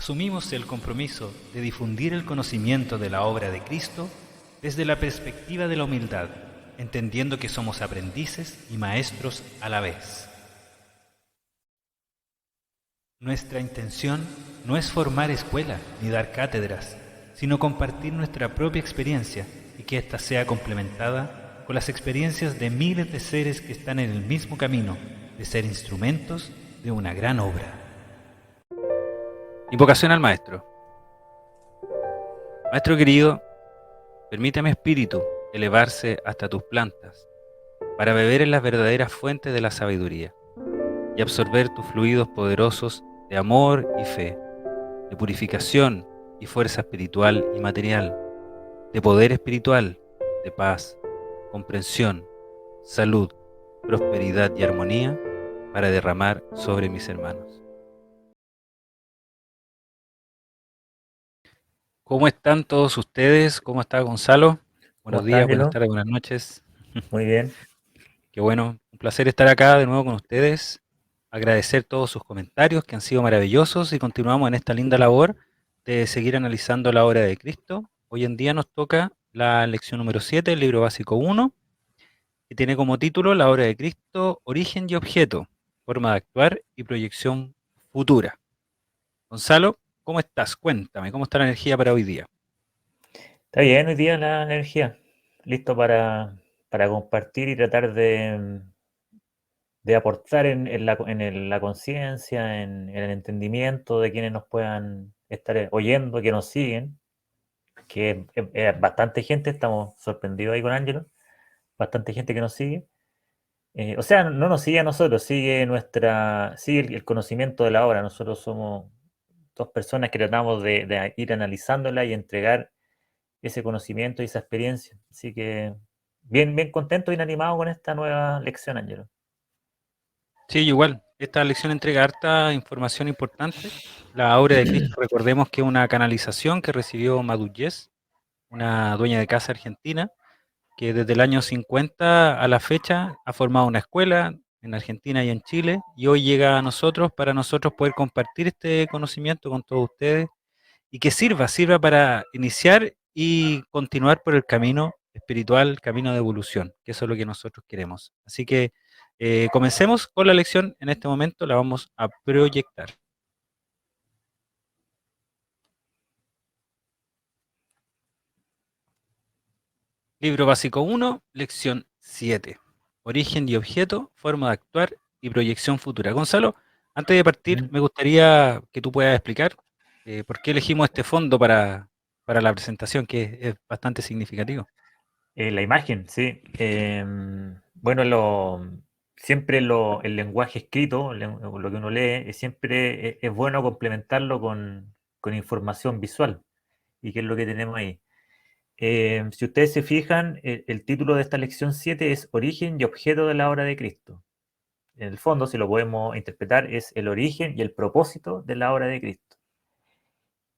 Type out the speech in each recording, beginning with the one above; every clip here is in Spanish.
asumimos el compromiso de difundir el conocimiento de la obra de Cristo desde la perspectiva de la humildad, entendiendo que somos aprendices y maestros a la vez. Nuestra intención no es formar escuela ni dar cátedras, sino compartir nuestra propia experiencia y que ésta sea complementada con las experiencias de miles de seres que están en el mismo camino de ser instrumentos de una gran obra. Invocación al Maestro. Maestro querido, permítame, espíritu, elevarse hasta tus plantas para beber en las verdaderas fuentes de la sabiduría y absorber tus fluidos poderosos de amor y fe, de purificación y fuerza espiritual y material, de poder espiritual, de paz, comprensión, salud, prosperidad y armonía para derramar sobre mis hermanos. ¿Cómo están todos ustedes? ¿Cómo está Gonzalo? ¿Cómo Buenos está, días, buenas Ángelo? tardes, buenas noches. Muy bien. Qué bueno, un placer estar acá de nuevo con ustedes. Agradecer todos sus comentarios que han sido maravillosos y continuamos en esta linda labor de seguir analizando la obra de Cristo. Hoy en día nos toca la lección número 7, el libro básico 1, que tiene como título la obra de Cristo, origen y objeto, forma de actuar y proyección futura. Gonzalo, ¿cómo estás? Cuéntame, ¿cómo está la energía para hoy día? Está bien hoy día la energía. Listo para compartir y tratar de aportar en la conciencia, en el entendimiento de quienes nos puedan estar oyendo, que nos siguen, que es bastante gente, estamos sorprendidos ahí con Ángelo, bastante gente que nos sigue. O sea, no nos sigue a nosotros, sigue el conocimiento de la obra. Nosotros somos dos personas que tratamos de ir analizándola y entregar ese conocimiento y esa experiencia. Así que bien, bien contento y animado con esta nueva lección, Ángelo. Sí, igual, esta lección entrega harta información importante. La obra de Cristo, recordemos que es una canalización que recibió Maduyez, una dueña de casa argentina, que desde el año 50 a la fecha ha formado una escuela en Argentina y en Chile, y hoy llega a nosotros para nosotros poder compartir este conocimiento con todos ustedes y que sirva para iniciar y continuar por el camino espiritual, camino de evolución, que eso es lo que nosotros queremos. Así que comencemos con la lección en este momento, la vamos a proyectar. Libro básico 1, lección 7. Origen y objeto, forma de actuar y proyección futura. Gonzalo, antes de partir, Ujú. me gustaría que tú puedas explicar por qué elegimos este fondo para la presentación, que es bastante significativo. La imagen, sí. Bueno, siempre el lenguaje escrito, lo que uno lee, siempre es bueno complementarlo con información visual. ¿Y qué es lo que tenemos ahí? Si ustedes se fijan, el título de esta lección 7 es Origen y objeto de la obra de Cristo. En el fondo, si lo podemos interpretar, es el origen y el propósito de la obra de Cristo.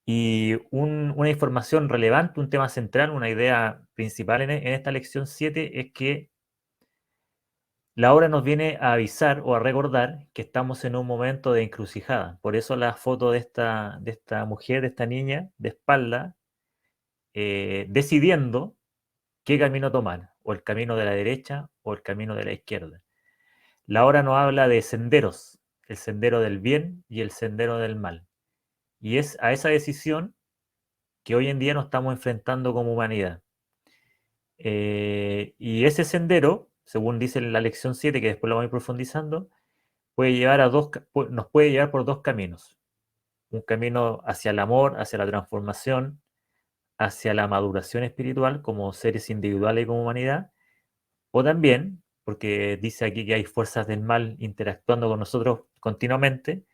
Y una información relevante, un tema central, una idea principal en esta lección 7 es que la obra nos viene a avisar o a recordar que estamos en un momento de encrucijada. Por eso la foto de esta mujer, de esta niña, de espalda, decidiendo qué camino tomar, o el camino de la derecha o el camino de la izquierda. La obra nos habla de senderos, el sendero del bien y el sendero del mal. Y es a esa decisión que hoy en día nos estamos enfrentando como humanidad. Y ese sendero, según dice la lección 7, que después lo vamos a ir profundizando, nos puede llevar por dos caminos. Un camino hacia el amor, hacia la transformación, hacia la maduración espiritual como seres individuales y como humanidad, o también, porque dice aquí que hay fuerzas del mal interactuando con nosotros continuamente,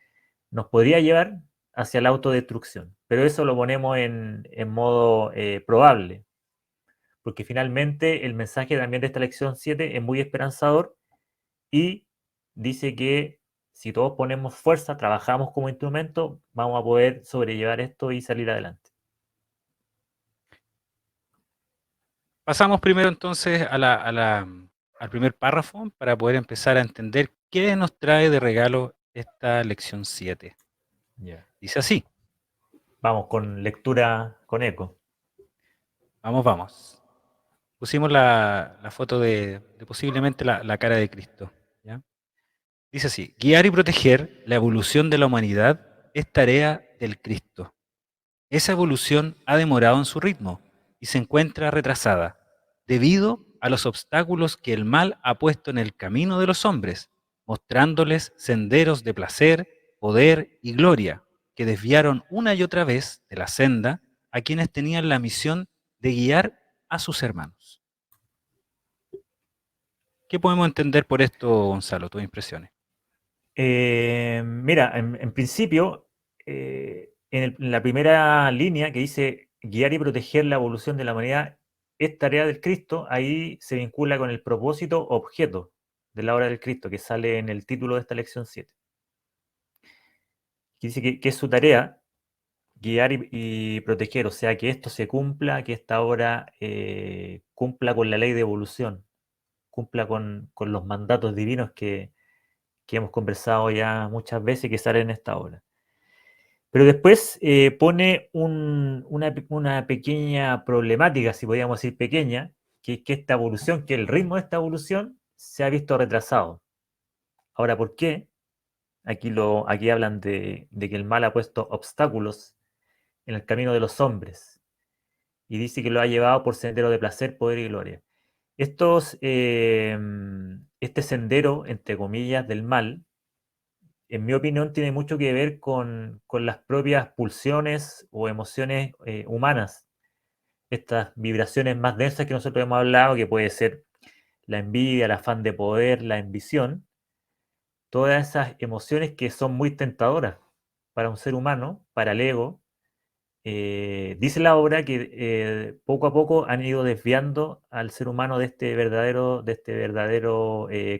nos podría llevar hacia la autodestrucción. Pero eso lo ponemos en modo probable, porque finalmente el mensaje también de esta lección 7 es muy esperanzador y dice que si todos ponemos fuerza, trabajamos como instrumento, vamos a poder sobrellevar esto y salir adelante. Pasamos primero entonces al primer párrafo para poder empezar a entender qué nos trae de regalo esta lección 7. Ya. Dice así: Vamos con lectura con eco. Vamos, vamos. Pusimos la foto de posiblemente la cara de Cristo. ¿Ya? Dice así, guiar y proteger la evolución de la humanidad es tarea del Cristo. Esa evolución ha demorado en su ritmo y se encuentra retrasada debido a los obstáculos que el mal ha puesto en el camino de los hombres, mostrándoles senderos de placer, poder y gloria que desviaron una y otra vez de la senda a quienes tenían la misión de guiar a sus hermanos. ¿Qué podemos entender por esto, Gonzalo? Tus impresiones. Mira, en principio, en la primera línea que dice guiar y proteger la evolución de la humanidad es tarea del Cristo, ahí se vincula con el propósito objeto de la obra del Cristo, que sale en el título de esta lección 7. Que dice que es su tarea guiar y proteger, o sea, que esto se cumpla, que esta obra cumpla con la ley de evolución, cumpla con los mandatos divinos que hemos conversado ya muchas veces que salen en esta obra. Pero después pone una pequeña problemática, si podríamos decir pequeña, que esta evolución, que el ritmo de esta evolución se ha visto retrasado. Ahora, ¿por qué? Aquí hablan de que el mal ha puesto obstáculos en el camino de los hombres y dice que lo ha llevado por sendero de placer, poder y gloria. Este sendero, entre comillas, del mal, en mi opinión, tiene mucho que ver con las propias pulsiones o emociones humanas, estas vibraciones más densas que nosotros hemos hablado, que puede ser la envidia, el afán de poder, la ambición, todas esas emociones que son muy tentadoras para un ser humano, para el ego. Dice la obra que poco a poco han ido desviando al ser humano de este verdadero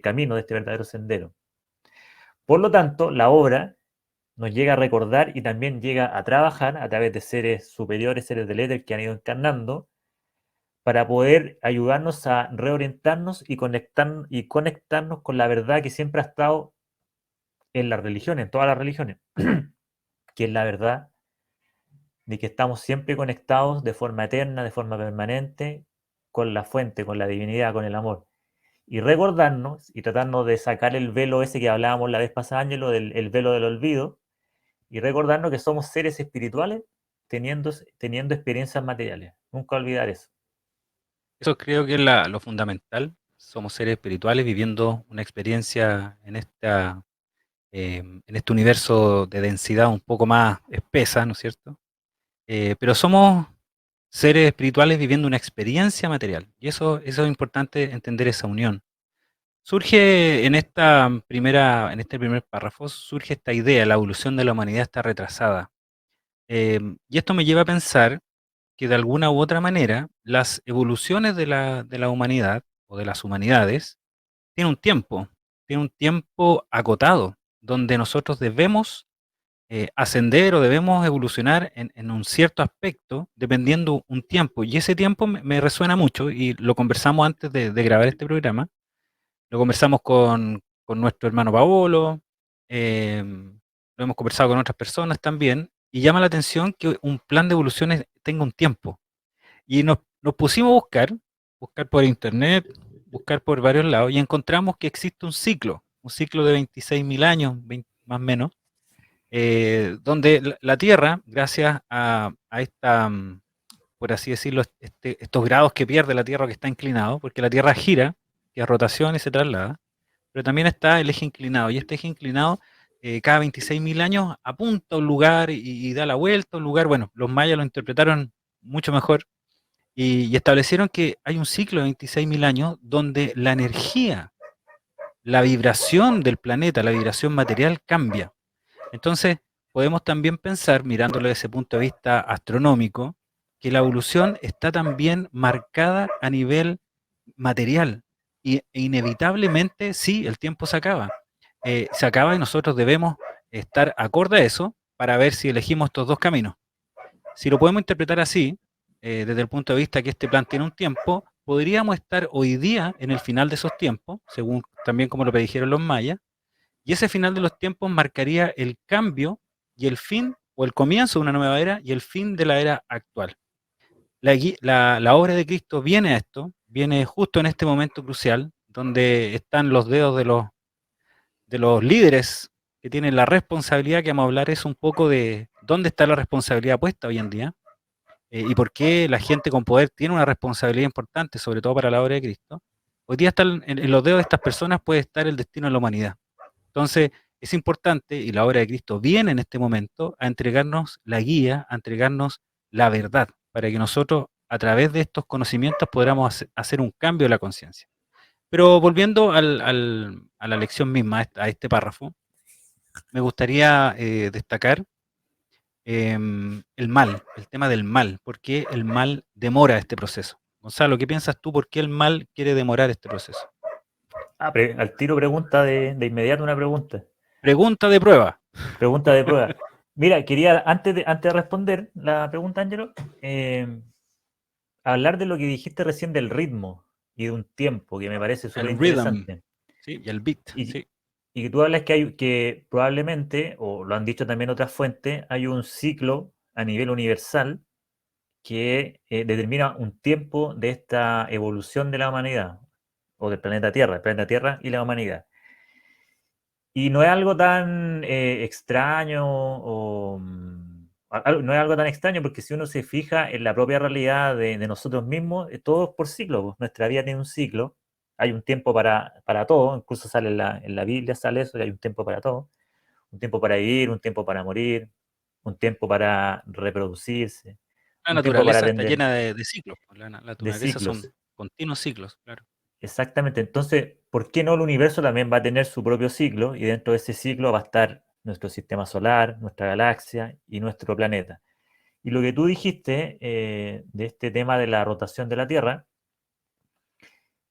camino, de este verdadero sendero. Por lo tanto, la obra nos llega a recordar y también llega a trabajar a través de seres superiores, seres del éter que han ido encarnando, para poder ayudarnos a reorientarnos y conectarnos con la verdad que siempre ha estado en las religiones, en todas las religiones, que es la verdad de que estamos siempre conectados de forma eterna, de forma permanente, con la fuente, con la divinidad, con el amor. Y recordarnos y tratarnos de sacar el velo ese que hablábamos la vez pasada, Ángelo, el velo del olvido, y recordarnos que somos seres espirituales teniendo experiencias materiales. Nunca olvidar eso. Eso creo que es lo fundamental. Somos seres espirituales viviendo una experiencia en este universo de densidad un poco más espesa, ¿no es cierto? Pero somos seres espirituales viviendo una experiencia material. Y eso es importante entender esa unión. Surge en este primer párrafo, surge esta idea, la evolución de la humanidad está retrasada. Y esto me lleva a pensar que de alguna u otra manera las evoluciones de la humanidad o de las humanidades tienen un tiempo acotado, donde nosotros debemos ascender o debemos evolucionar en un cierto aspecto dependiendo un tiempo. Y ese tiempo me resuena mucho y lo conversamos antes de grabar este programa. Lo conversamos con nuestro hermano Paolo, lo hemos conversado con otras personas también, y llama la atención que un plan de evoluciones tenga un tiempo. Y nos pusimos a buscar por internet, buscar por varios lados, y encontramos que existe un ciclo de 26.000 años, más o menos, donde la Tierra, gracias a esta, por así decirlo, estos grados que pierde la Tierra que está inclinado, porque la Tierra gira, que es rotación y se traslada, pero también está el eje inclinado, y este eje inclinado cada 26.000 años apunta a un lugar y da la vuelta a un lugar. Bueno, los mayas lo interpretaron mucho mejor y establecieron que hay un ciclo de 26.000 años donde la energía, la vibración del planeta, la vibración material cambia. Entonces, podemos también pensar, mirándolo desde ese punto de vista astronómico, que la evolución está también marcada a nivel material e inevitablemente, sí, el tiempo se acaba y nosotros debemos estar acorde a eso para ver si elegimos estos dos caminos. Si lo podemos interpretar así, desde el punto de vista que este plan tiene un tiempo, podríamos estar hoy día en el final de esos tiempos, según también como lo predijeron los mayas, y ese final de los tiempos marcaría el cambio y el fin o el comienzo de una nueva era y el fin de la era actual. La obra de Cristo viene a esto, viene justo en este momento crucial, donde están los dedos de los líderes que tienen la responsabilidad, que vamos a hablar es un poco de dónde está la responsabilidad puesta hoy en día, y por qué la gente con poder tiene una responsabilidad importante, sobre todo para la obra de Cristo. Hoy día están en los dedos de estas personas puede estar el destino de la humanidad. Entonces, es importante, y la obra de Cristo viene en este momento a entregarnos la guía, a entregarnos la verdad, para que nosotros, a través de estos conocimientos, podamos hacer un cambio de la conciencia. Pero volviendo a la lección misma, a este párrafo, me gustaría destacar el mal, el tema del mal, por qué el mal demora este proceso. Gonzalo, ¿qué piensas tú? ¿Por qué el mal quiere demorar este proceso? Al tiro pregunta de inmediato una pregunta. Pregunta de prueba. Pregunta de prueba. Mira, quería, antes de responder la pregunta, Ángelo, hablar de lo que dijiste recién del ritmo y de un tiempo, que me parece súper El rhythm, interesante. ¿sí? Y el beat, Y, ¿sí? y que tú hablas que probablemente, o lo han dicho también otras fuentes, hay un ciclo a nivel universal que determina un tiempo de esta evolución de la humanidad, o del planeta Tierra, el planeta Tierra y la humanidad. Y no es algo tan extraño o no es algo tan extraño porque si uno se fija en la propia realidad de nosotros mismos, todo es por ciclo. Pues. Nuestra vida tiene un ciclo, hay un tiempo para todo, incluso sale en la Biblia, sale eso, y hay un tiempo para todo. Un tiempo para vivir, un tiempo para morir, un tiempo para reproducirse, La un tiempo para naturaleza está aprender llena de ciclos, pues, la de naturaleza ciclos. son continuos ciclos, claro. Exactamente. Entonces, ¿por qué no el universo también va a tener su propio ciclo? Y dentro de ese ciclo va a estar nuestro sistema solar, nuestra galaxia y nuestro planeta. Y lo que tú dijiste de este tema de la rotación de la Tierra,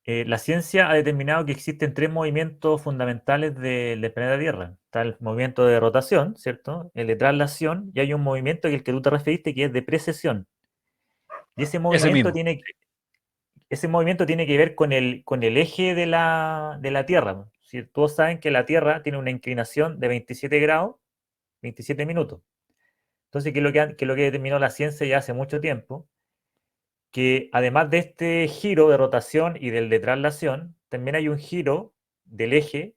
la ciencia ha determinado que existen tres movimientos fundamentales del planeta Tierra. Está el movimiento de rotación, ¿cierto? El de traslación, y hay un movimiento que el que tú te referiste que es de precesión. Y Ese mismo. ese movimiento tiene que ver con el eje de la Tierra. Si todos saben que la Tierra tiene una inclinación de 27 grados, 27 minutos. Entonces, ¿qué es lo que determinó la ciencia ya hace mucho tiempo? Que además de este giro de rotación y del de traslación, también hay un giro del eje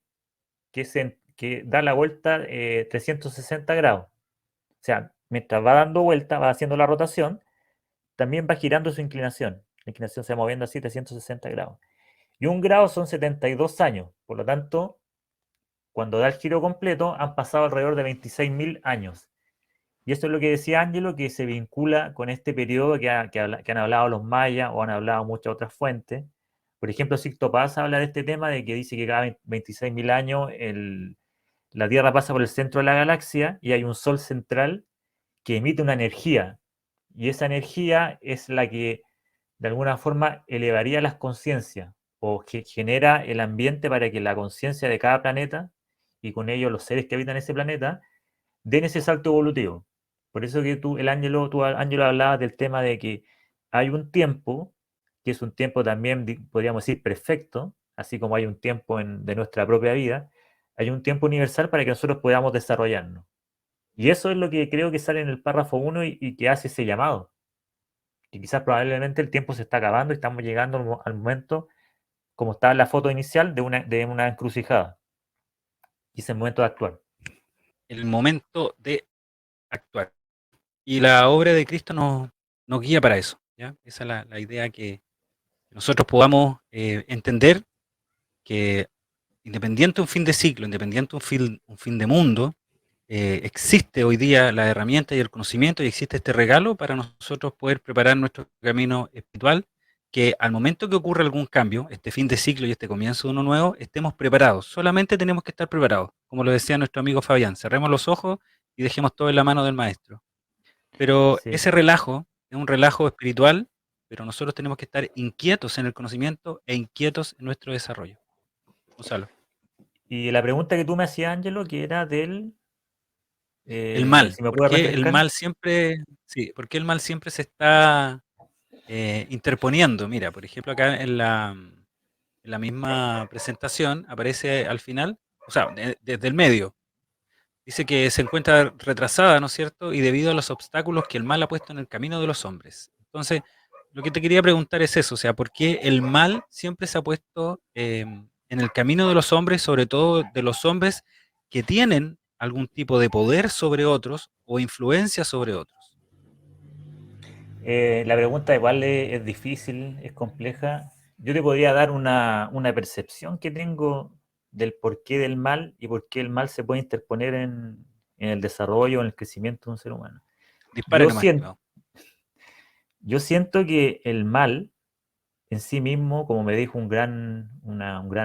que da la vuelta 360 grados. O sea, mientras va dando vuelta, va haciendo la rotación, también va girando su inclinación. La inclinación se va moviendo así 360 grados. Y un grado son 72 años. Por lo tanto, cuando da el giro completo, han pasado alrededor de 26.000 años. Y eso es lo que decía Ángelo, que se vincula con este periodo que han hablado los mayas o han hablado muchas otras fuentes. Por ejemplo, Sixto Paz habla de este tema, de que dice que cada 26.000 años la Tierra pasa por el centro de la galaxia y hay un sol central que emite una energía. Y esa energía es la que de alguna forma elevaría las conciencias o que genera el ambiente para que la conciencia de cada planeta y con ello los seres que habitan ese planeta den ese salto evolutivo. Por eso que tú, Ángelo, hablabas del tema de que hay un tiempo, que es un tiempo también, podríamos decir, perfecto, así como hay un tiempo de nuestra propia vida, hay un tiempo universal para que nosotros podamos desarrollarnos. Y eso es lo que creo que sale en el párrafo 1 y que hace ese llamado. Que quizás probablemente el tiempo se está acabando y estamos llegando al momento, como estaba en la foto inicial, de una encrucijada. Y es el momento de actuar. El momento de actuar. Y la obra de Cristo nos guía para eso, ¿ya? Esa es la idea que nosotros podamos entender que independiente de un fin de ciclo, independiente de un fin de mundo, existe hoy día la herramienta y el conocimiento y existe este regalo para nosotros poder preparar nuestro camino espiritual, que al momento que ocurra algún cambio, este fin de ciclo y este comienzo de uno nuevo, estemos preparados. Solamente tenemos que estar preparados. Como lo decía nuestro amigo Fabián, cerremos los ojos y dejemos todo en la mano del maestro. Pero Sí. ese relajo es un relajo espiritual, pero nosotros tenemos que estar inquietos en el conocimiento e inquietos en nuestro desarrollo. Gonzalo. Y la pregunta que tú me hacías, Ángelo, que era El mal, si me ¿por puedes qué el refrescar. mal siempre, sí, por qué el mal siempre se está interponiendo? Mira, por ejemplo, acá en la misma presentación aparece al final, o sea, desde el medio, Dice que se encuentra retrasada, ¿no es cierto? Y debido a los obstáculos que el mal ha puesto en el camino de los hombres. Entonces, lo que te quería preguntar es eso, o sea, ¿por qué el mal siempre se ha puesto en el camino de los hombres, sobre todo de los hombres que tienen algún tipo de poder sobre otros o influencia sobre otros? La pregunta igual es difícil, es compleja. Yo te podría dar una percepción que tengo del porqué del mal y por qué el mal se puede interponer en el desarrollo, en el crecimiento de un ser humano. Dispare Yo nomás, siento, estimado. yo siento que el mal en sí mismo, como me dijo un gran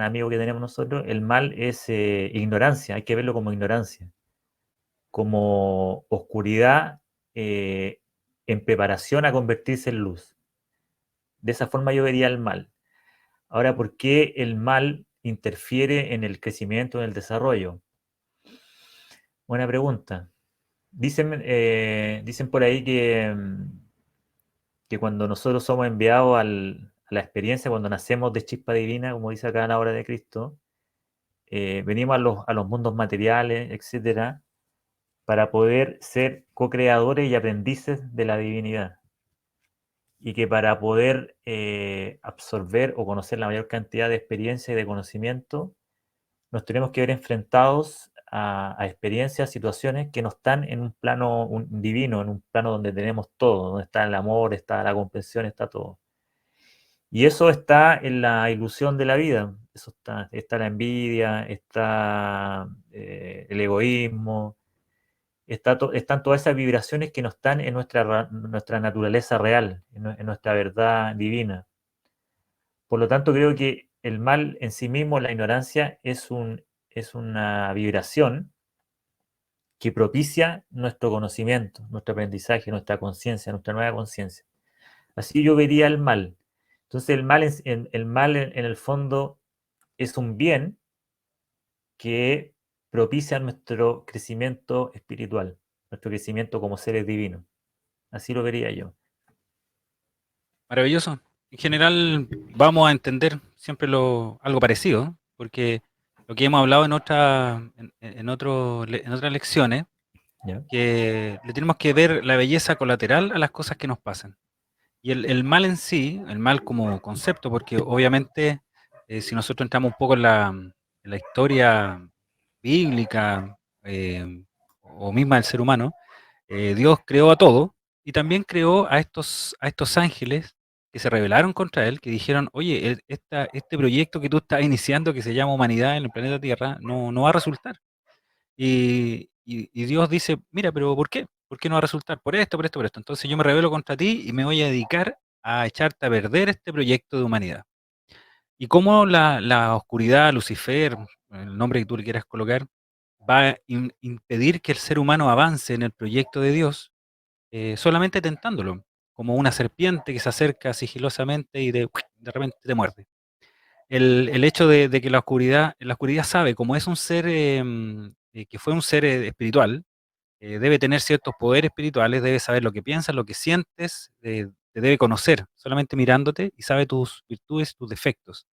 amigo que tenemos nosotros, el mal es ignorancia, hay que verlo como ignorancia, como oscuridad eh, en preparación a convertirse en luz. De esa forma yo vería el mal. Ahora, ¿por qué el mal interfiere en el crecimiento, en el desarrollo? Buena pregunta. Dicen por ahí que cuando nosotros somos enviados a la experiencia, cuando nacemos de chispa divina, como dice acá en la obra de Cristo, venimos a los mundos materiales, etcétera, para poder ser co-creadores y aprendices de la divinidad. Y que para poder absorber o conocer la mayor cantidad de experiencia y de conocimiento, nos tenemos que ver enfrentados a experiencias, situaciones que no están en un plano divino, en un plano donde tenemos todo, donde está el amor, está la comprensión, está todo. Y eso está en la ilusión de la vida. Eso está la envidia, está el egoísmo, están todas esas vibraciones que no están en nuestra naturaleza real, en nuestra verdad divina. Por lo tanto, creo que el mal en sí mismo, la ignorancia, es una vibración que propicia nuestro conocimiento, nuestro aprendizaje, nuestra conciencia, nuestra nueva conciencia. Así yo vería el mal. Entonces el mal en el fondo es un bien que propicia nuestro crecimiento espiritual, nuestro crecimiento como seres divinos. Así lo vería yo. Maravilloso. En general vamos a entender siempre algo parecido, porque lo que hemos hablado en otras lecciones, ¿Ya? que le tenemos que ver la belleza colateral a las cosas que nos pasan. Y el mal en sí, el mal como concepto, porque obviamente si nosotros entramos un poco en la historia bíblica o misma del ser humano, Dios creó a todo y también creó a estos ángeles que se rebelaron contra él, que dijeron, oye, este proyecto que tú estás iniciando, que se llama humanidad en el planeta Tierra, no va a resultar. Y Dios dice, mira, pero ¿por qué? ¿Por qué no va a resultar? Por esto, por esto, por esto. Entonces yo me rebelo contra ti y me voy a dedicar a echarte a perder este proyecto de humanidad. Y cómo la oscuridad, Lucifer, el nombre que tú le quieras colocar, va a impedir que el ser humano avance en el proyecto de Dios, solamente tentándolo, como una serpiente que se acerca sigilosamente y de repente te muerde. El hecho de que la oscuridad sabe, como es un ser que fue un ser espiritual, debe tener ciertos poderes espirituales, debe saber lo que piensas, lo que sientes, te debe conocer solamente mirándote y sabe tus virtudes, tus defectos.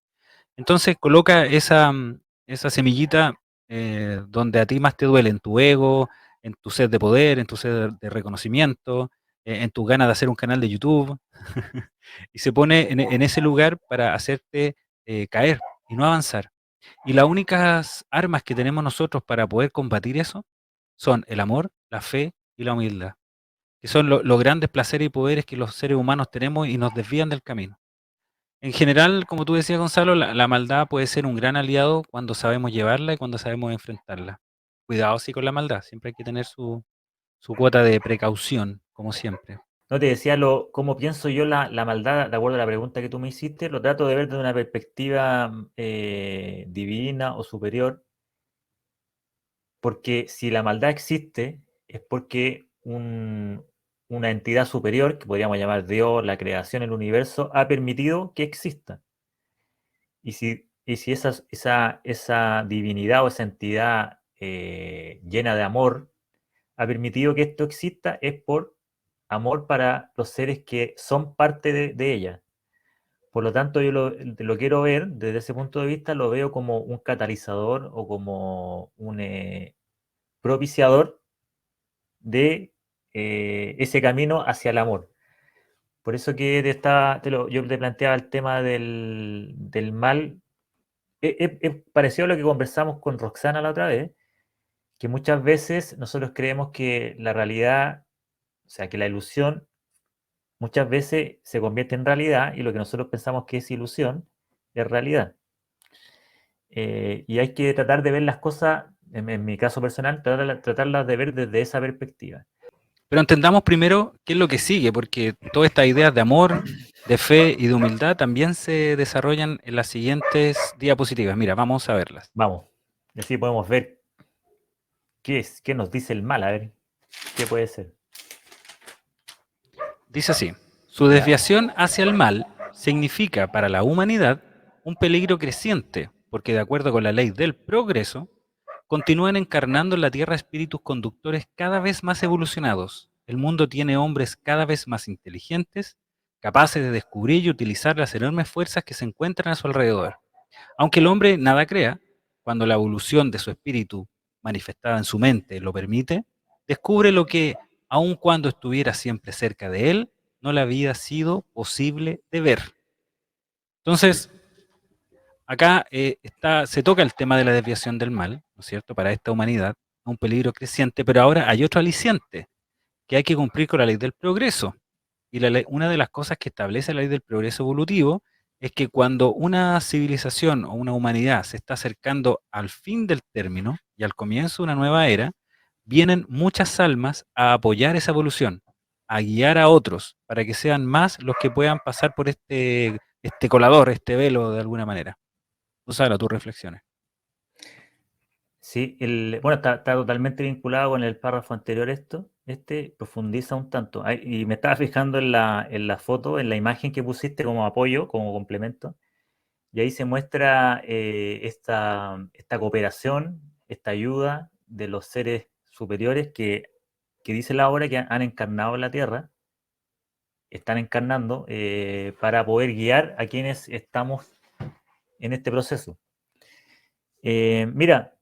Entonces coloca esa semillita donde a ti más te duele, en tu ego, en tu sed de poder, en tu sed de reconocimiento, en tus ganas de hacer un canal de YouTube, y se pone en ese lugar para hacerte caer y no avanzar. Y las únicas armas que tenemos nosotros para poder combatir eso son el amor, la fe y la humildad, que son los grandes placeres y poderes que los seres humanos tenemos y nos desvían del camino. En general, como tú decías, Gonzalo, la maldad puede ser un gran aliado cuando sabemos llevarla y cuando sabemos enfrentarla. Cuidado sí con la maldad, siempre hay que tener su cuota de precaución, como siempre. No te decía cómo pienso yo la maldad, de acuerdo a la pregunta que tú me hiciste, lo trato de ver desde una perspectiva divina o superior, porque si la maldad existe, es porque una entidad superior, que podríamos llamar Dios, la creación, el universo, ha permitido que exista. Y si esa divinidad o esa entidad llena de amor ha permitido que esto exista, es por amor para los seres que son parte de ella. Por lo tanto, yo lo quiero ver desde ese punto de vista, lo veo como un catalizador o como propiciador de ese camino hacia el amor. Por eso que yo te planteaba el tema del mal. Es parecido a lo que conversamos con Roxana la otra vez, que muchas veces nosotros creemos que la realidad, o sea, que la ilusión muchas veces se convierte en realidad y lo que nosotros pensamos que es ilusión es realidad. Y hay que tratar de ver las cosas, en mi caso personal, tratarlas de ver desde esa perspectiva. Pero entendamos primero qué es lo que sigue, porque todas estas ideas de amor, de fe y de humildad también se desarrollan en las siguientes diapositivas. Mira, vamos a verlas. Vamos, y así podemos ver qué nos dice el mal, a ver, qué puede ser. Dice así, su ¿Ya? desviación hacia el mal significa para la humanidad un peligro creciente, porque de acuerdo con la ley del progreso, continúan encarnando en la Tierra espíritus conductores cada vez más evolucionados. El mundo tiene hombres cada vez más inteligentes, capaces de descubrir y utilizar las enormes fuerzas que se encuentran a su alrededor. Aunque el hombre nada crea, cuando la evolución de su espíritu manifestada en su mente lo permite, descubre lo que, aun cuando estuviera siempre cerca de él, no le había sido posible de ver. Entonces, acá se toca el tema de la desviación del mal, ¿no es cierto?, para esta humanidad, un peligro creciente, pero ahora hay otro aliciente, que hay que cumplir con la ley del progreso. Y una de las cosas que establece la ley del progreso evolutivo es que cuando una civilización o una humanidad se está acercando al fin del término y al comienzo de una nueva era, vienen muchas almas a apoyar esa evolución, a guiar a otros para que sean más los que puedan pasar por este colador, este velo de alguna manera. Sara, tus reflexiones. Sí, bueno, está totalmente vinculado con el párrafo anterior esto. Este profundiza un tanto. Y me estaba fijando en la foto, en la imagen que pusiste como apoyo, como complemento. Y ahí se muestra esta cooperación, esta ayuda de los seres superiores que dice la obra que han encarnado en la Tierra, están encarnando para poder guiar a quienes estamos en este proceso. Mira,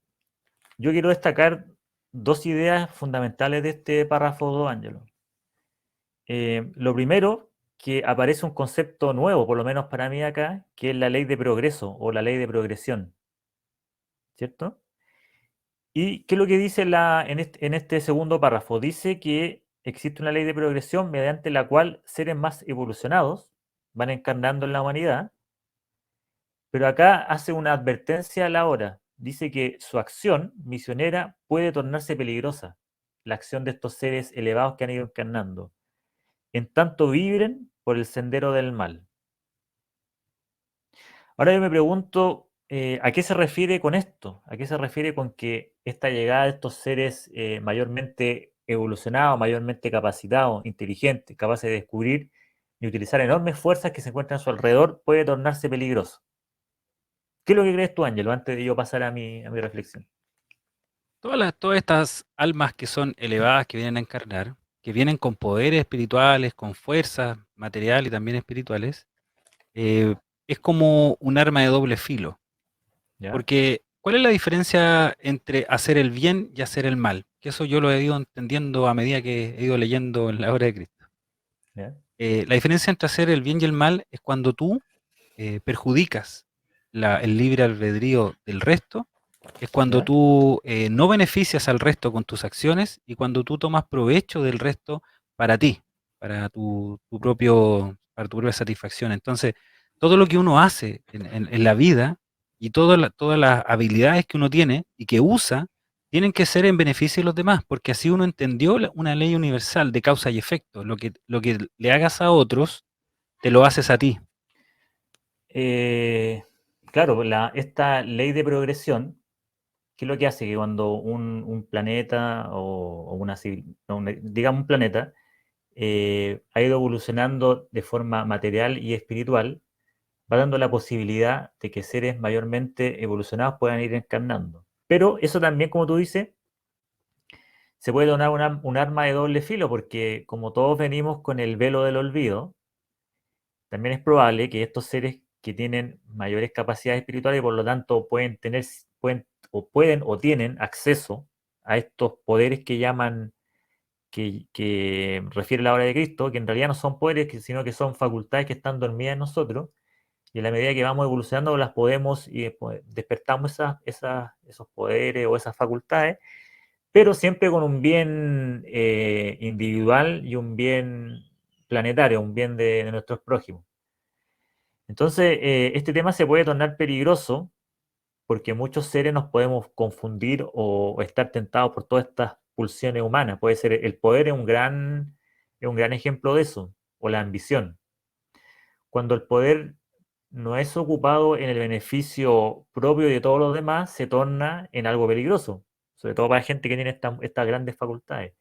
yo quiero destacar dos ideas fundamentales de este párrafo 2, Ángelo. Lo primero, que aparece un concepto nuevo, por lo menos para mí acá, que es la ley de progreso o la ley de progresión, ¿cierto? ¿Y qué es lo que dice en este segundo párrafo? Dice que existe una ley de progresión mediante la cual seres más evolucionados van encarnando en la humanidad, pero acá hace una advertencia a la hora. Dice que su acción misionera puede tornarse peligrosa, la acción de estos seres elevados que han ido encarnando, en tanto vibren por el sendero del mal. Ahora yo me pregunto, ¿a qué se refiere con esto? ¿A qué se refiere con que esta llegada de estos seres mayormente evolucionados, mayormente capacitados, inteligentes, capaces de descubrir y utilizar enormes fuerzas que se encuentran a su alrededor, puede tornarse peligroso? ¿Qué es lo que crees tú, Ángelo, antes de yo pasar a mi reflexión? Todas estas almas que son elevadas, que vienen a encarnar, que vienen con poderes espirituales, con fuerzas materiales y también espirituales, eh, es como un arma de doble filo. ¿Ya? Porque, ¿cuál es la diferencia entre hacer el bien y hacer el mal? Que eso yo lo he ido entendiendo a medida que he ido leyendo en la obra de Cristo. ¿Ya? La diferencia entre hacer el bien y el mal es cuando tú perjudicas el libre albedrío del resto, es cuando ¿Ya? tú no beneficias al resto con tus acciones y cuando tú tomas provecho del resto para ti, para tu propia satisfacción. Entonces, todo lo que uno hace en la vida y todas las habilidades que uno tiene y que usa, tienen que ser en beneficio de los demás, porque así uno entendió una ley universal de causa y efecto. Lo que le hagas a otros, te lo haces a ti. Eh, claro, esta ley de progresión, ¿qué es lo que hace? Que cuando un planeta o no, digamos un planeta, ha ido evolucionando de forma material y espiritual, va dando la posibilidad de que seres mayormente evolucionados puedan ir encarnando. Pero eso también, como tú dices, se puede tornar un arma de doble filo, porque como todos venimos con el velo del olvido, también es probable que estos seres que tienen mayores capacidades espirituales y por lo tanto pueden o tienen acceso a estos poderes que llaman, que refiere la obra de Cristo, que en realidad no son poderes, sino que son facultades que están dormidas en nosotros, y en la medida que vamos evolucionando las podemos y pues, despertamos esos poderes o esas facultades, pero siempre con un bien individual y un bien planetario, un bien de nuestros prójimos. Entonces, este tema se puede tornar peligroso porque muchos seres nos podemos confundir o estar tentados por todas estas pulsiones humanas. Puede ser el poder es un gran ejemplo de eso, o la ambición. Cuando el poder no es ocupado en el beneficio propio de todos los demás, se torna en algo peligroso, sobre todo para gente que tiene estas grandes facultades.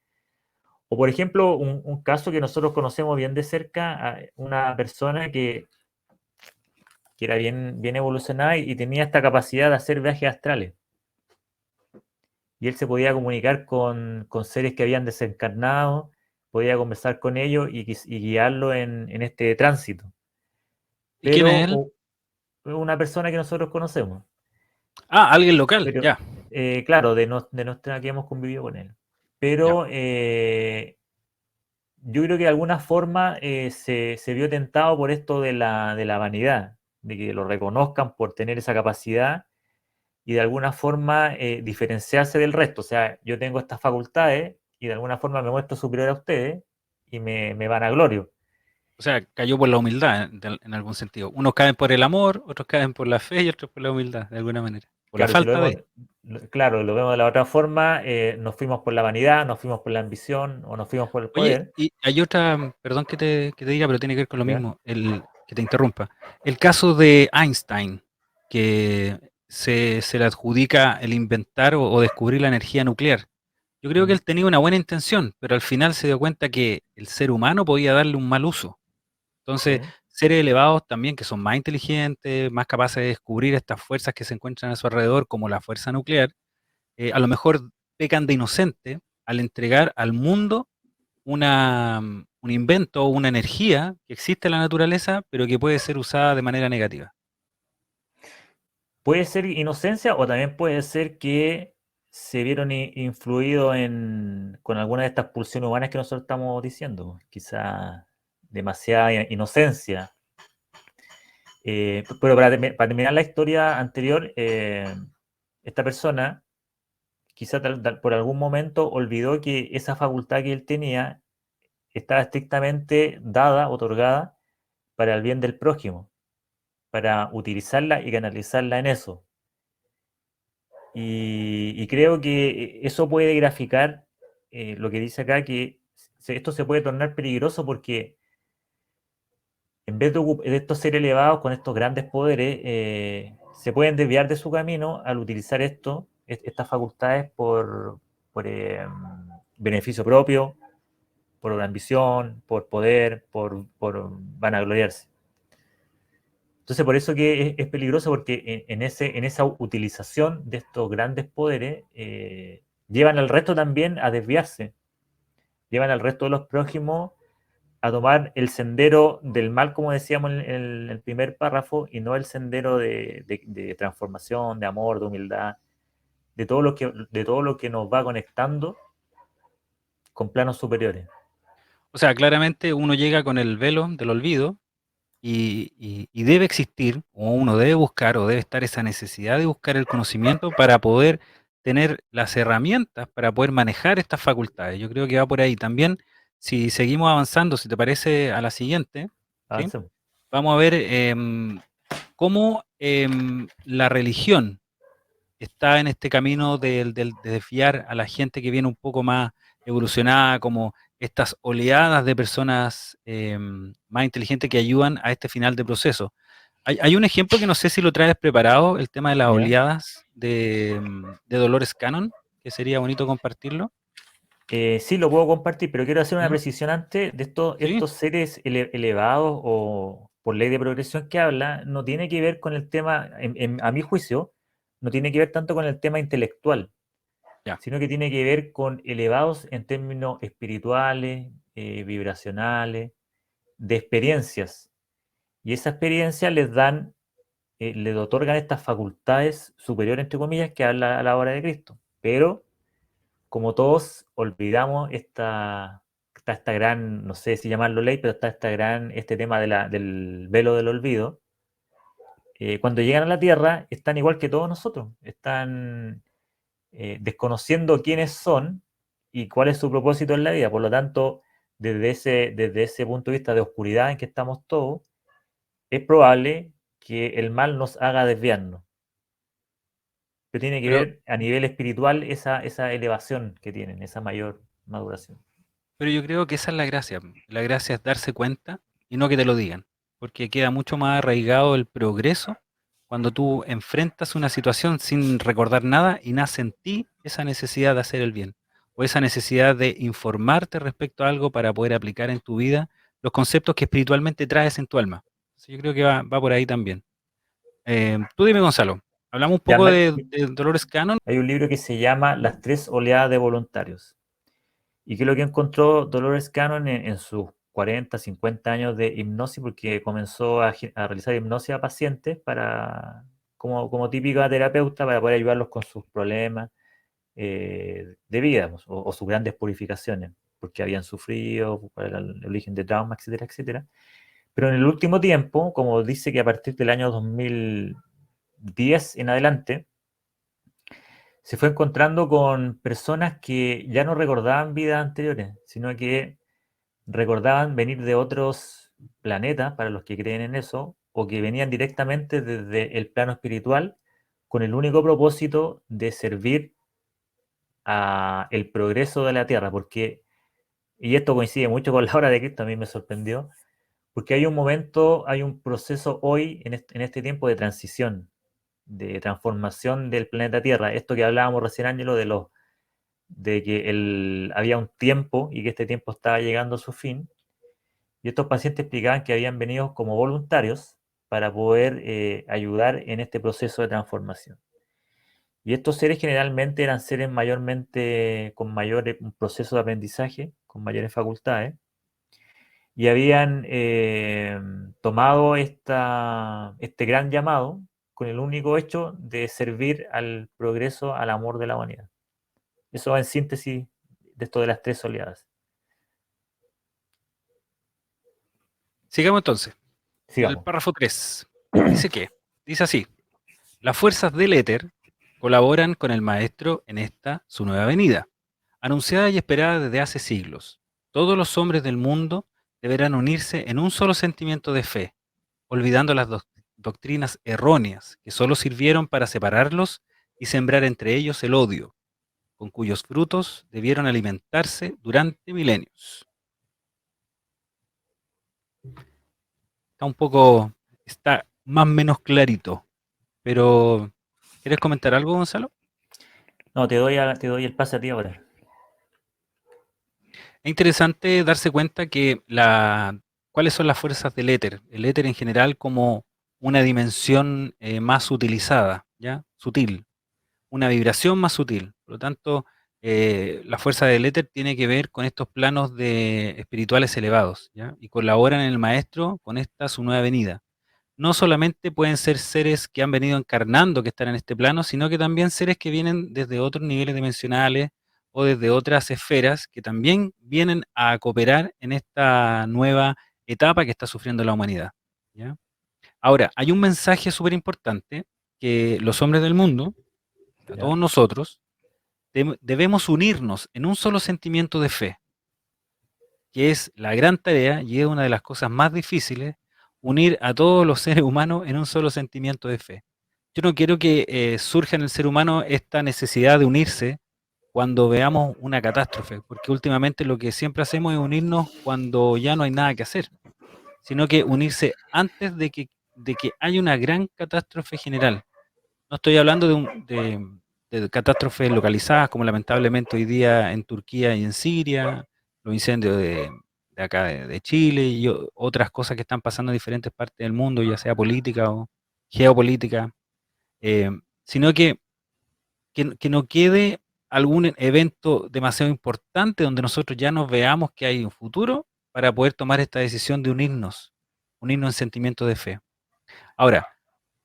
O por ejemplo, un caso que nosotros conocemos bien de cerca, una persona que era bien evolucionada y tenía esta capacidad de hacer viajes astrales. Y él se podía comunicar con seres que habían desencarnado, podía conversar con ellos y guiarlo en este tránsito. ¿Y quién Pero es él? una persona que nosotros conocemos, Ah, alguien local, pero ya, claro, de nuestra que hemos convivido con él. ya. Pero yo creo que de alguna forma se vio tentado por esto de la vanidad, de que lo reconozcan por tener esa capacidad y de alguna forma diferenciarse del resto. O sea, yo tengo estas facultades y de alguna forma me muestro superior a ustedes y me van a glorio. O sea, cayó por la humildad en algún sentido. Unos caen por el amor, otros caen por la fe y otros por la humildad, de alguna manera. Por la Claro, si lo falta vemos, de. claro, lo vemos de la otra forma, nos fuimos por la vanidad, nos fuimos por la ambición o nos fuimos por el Oye, poder. y hay otra, perdón que te diga, pero tiene que ver con lo ¿Ya? mismo, que te interrumpa. El caso de Einstein, que se le adjudica el inventar o descubrir la energía nuclear. Yo creo que Mm, él tenía una buena intención, pero al final se dio cuenta que el ser humano podía darle un mal uso. Entonces, sí. seres elevados también que son más inteligentes, más capaces de descubrir estas fuerzas que se encuentran a su alrededor, como la fuerza nuclear, a lo mejor pecan de inocente al entregar al mundo un invento o una energía que existe en la naturaleza, pero que puede ser usada de manera negativa. Puede ser inocencia o también puede ser que se vieron influidos con alguna de estas pulsiones humanas que nosotros estamos diciendo. Quizá demasiada inocencia. Pero para terminar la historia anterior, esta persona quizá por algún momento olvidó que esa facultad que él tenía estaba estrictamente dada, otorgada para el bien del prójimo, para utilizarla y canalizarla en eso. Y creo que eso puede graficar lo que dice acá, que esto se puede tornar peligroso porque en vez de estos seres elevados con estos grandes poderes, se pueden desviar de su camino al utilizar estas facultades por beneficio propio, por ambición, por poder, por vanagloriarse. Entonces, por eso que es peligroso, porque en esa utilización de estos grandes poderes, llevan al resto también a desviarse, llevan al resto de los prójimos a tomar el sendero del mal, como decíamos en el primer párrafo, y no el sendero de transformación, de amor, de humildad, de todo lo que nos va conectando con planos superiores. O sea, claramente uno llega con el velo del olvido y debe existir, o uno debe buscar, o debe estar esa necesidad de buscar el conocimiento para poder tener las herramientas para poder manejar estas facultades. Yo creo que va por ahí. También, si seguimos avanzando, si te parece, a la siguiente, ¿sí? Avancemos. Vamos a ver cómo la religión está en este camino de desviar a la gente que viene un poco más evolucionada, como estas oleadas de personas más inteligentes que ayudan a este final de proceso. Hay un ejemplo que no sé si lo traes preparado, el tema de las ¿Ya? oleadas de Dolores Cannon, que sería bonito compartirlo. Sí, lo puedo compartir, pero quiero hacer una ¿Ya? precisión antes de Sí, estos seres elevados o por ley de progresión que habla, no tiene que ver con el tema, a mi juicio, no tiene que ver tanto con el tema intelectual, ya. sino que tiene que ver con elevados en términos espirituales, vibracionales, de experiencias. Y esas experiencias les otorgan estas facultades superiores, entre comillas, que habla a la obra de Cristo. Pero como todos olvidamos está esta gran, no sé si llamarlo ley, pero está este tema del velo del olvido. Cuando llegan a la Tierra están igual que todos nosotros, están desconociendo quiénes son y cuál es su propósito en la vida. Por lo tanto, desde ese punto de vista de oscuridad en que estamos todos, es probable que el mal nos haga desviarnos. Pero tiene que Pero, ver a nivel espiritual esa elevación que tienen, esa mayor maduración. pero yo creo que esa es la gracia. La gracia es darse cuenta y no que te lo digan, porque queda mucho más arraigado el progreso cuando tú enfrentas una situación sin recordar nada y nace en ti esa necesidad de hacer el bien o esa necesidad de informarte respecto a algo para poder aplicar en tu vida los conceptos que espiritualmente traes en tu alma. Entonces, yo creo que va por ahí también. Tú dime, Gonzalo, hablamos un Ya, poco de Dolores Cannon. hay un libro que se llama Las tres oleadas de voluntarios. ¿Y qué es lo que encontró Dolores Cannon en sus 40, 50 años de hipnosis? Porque comenzó a realizar hipnosis a pacientes como típica terapeuta para poder ayudarlos con sus problemas de vida pues, o sus grandes purificaciones, porque habían sufrido, cuál era el origen de trauma, etcétera, etcétera. Pero en el último tiempo, como dice que a partir del año 2010 en adelante, se fue encontrando con personas que ya no recordaban vidas anteriores, sino que recordaban venir de otros planetas, para los que creen en eso, o que venían directamente desde el plano espiritual con el único propósito de servir a el progreso de la Tierra, porque, y esto coincide mucho con la hora de Cristo, a mí me sorprendió, porque hay un momento, hay un proceso hoy, en este tiempo de transición, de transformación del planeta Tierra. Esto que hablábamos recién, Ángelo, de que había un tiempo y que este tiempo estaba llegando a su fin. Y estos pacientes explicaban que habían venido como voluntarios para poder ayudar en este proceso de transformación. Y estos seres generalmente eran seres mayormente con mayor un proceso de aprendizaje, con mayores facultades, y habían tomado este gran llamado con el único hecho de servir al progreso, al amor de la humanidad. Eso va en síntesis de esto de las tres oleadas. Sigamos entonces. El Sigamos. párrafo 3 dice que, dice así, las fuerzas del éter colaboran con el maestro en esta, su nueva venida, anunciada y esperada desde hace siglos. Todos los hombres del mundo deberán unirse en un solo sentimiento de fe, olvidando las doctrinas erróneas que solo sirvieron para separarlos y sembrar entre ellos el odio, con cuyos frutos debieron alimentarse durante milenios. Está un poco, está más o menos clarito, pero ¿quieres comentar algo, Gonzalo? No, te doy el pase a ti ahora. Es interesante darse cuenta que cuáles son las fuerzas del éter. El éter en general como una dimensión más utilizada, ¿ya? Sutil, una vibración más sutil. Por lo tanto, la fuerza del éter tiene que ver con estos planos de espirituales elevados, ¿ya? Y colaboran en el maestro con esta su nueva venida. No solamente pueden ser seres que han venido encarnando que están en este plano, sino que también seres que vienen desde otros niveles dimensionales o desde otras esferas que también vienen a cooperar en esta nueva etapa que está sufriendo la humanidad, ¿ya? Ahora, hay un mensaje súper importante que los hombres del mundo, a ¿Ya? todos nosotros, debemos unirnos en un solo sentimiento de fe, que es la gran tarea y es una de las cosas más difíciles, unir a todos los seres humanos en un solo sentimiento de fe. Yo no quiero que surja en el ser humano esta necesidad de unirse cuando veamos una catástrofe, porque últimamente lo que siempre hacemos es unirnos cuando ya no hay nada que hacer, sino que unirse antes de que haya una gran catástrofe general. No estoy hablando de catástrofes localizadas, como lamentablemente hoy día en Turquía y en Siria, los incendios de acá de Chile y otras cosas que están pasando en diferentes partes del mundo, ya sea política o geopolítica, eh, sino que no quede algún evento demasiado importante donde nosotros ya nos veamos que hay un futuro para poder tomar esta decisión de unirnos en sentimiento de fe. Ahora,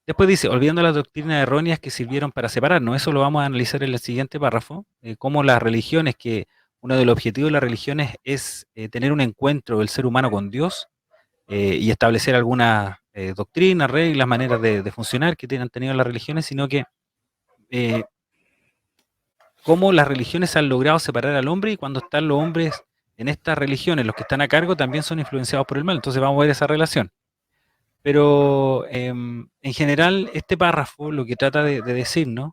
Después dice, olvidando las doctrinas erróneas que sirvieron para separarnos. Eso lo vamos a analizar en el siguiente párrafo, cómo las religiones, que uno de los objetivos de las religiones es tener un encuentro del ser humano con Dios, y establecer algunas doctrinas, reglas, maneras de funcionar que han tenido las religiones, sino que eh, cómo las religiones han logrado separar al hombre, y cuando están los hombres en estas religiones, los que están a cargo también son influenciados por el mal. Entonces vamos a ver esa relación. Pero en general este párrafo lo que trata de decirnos,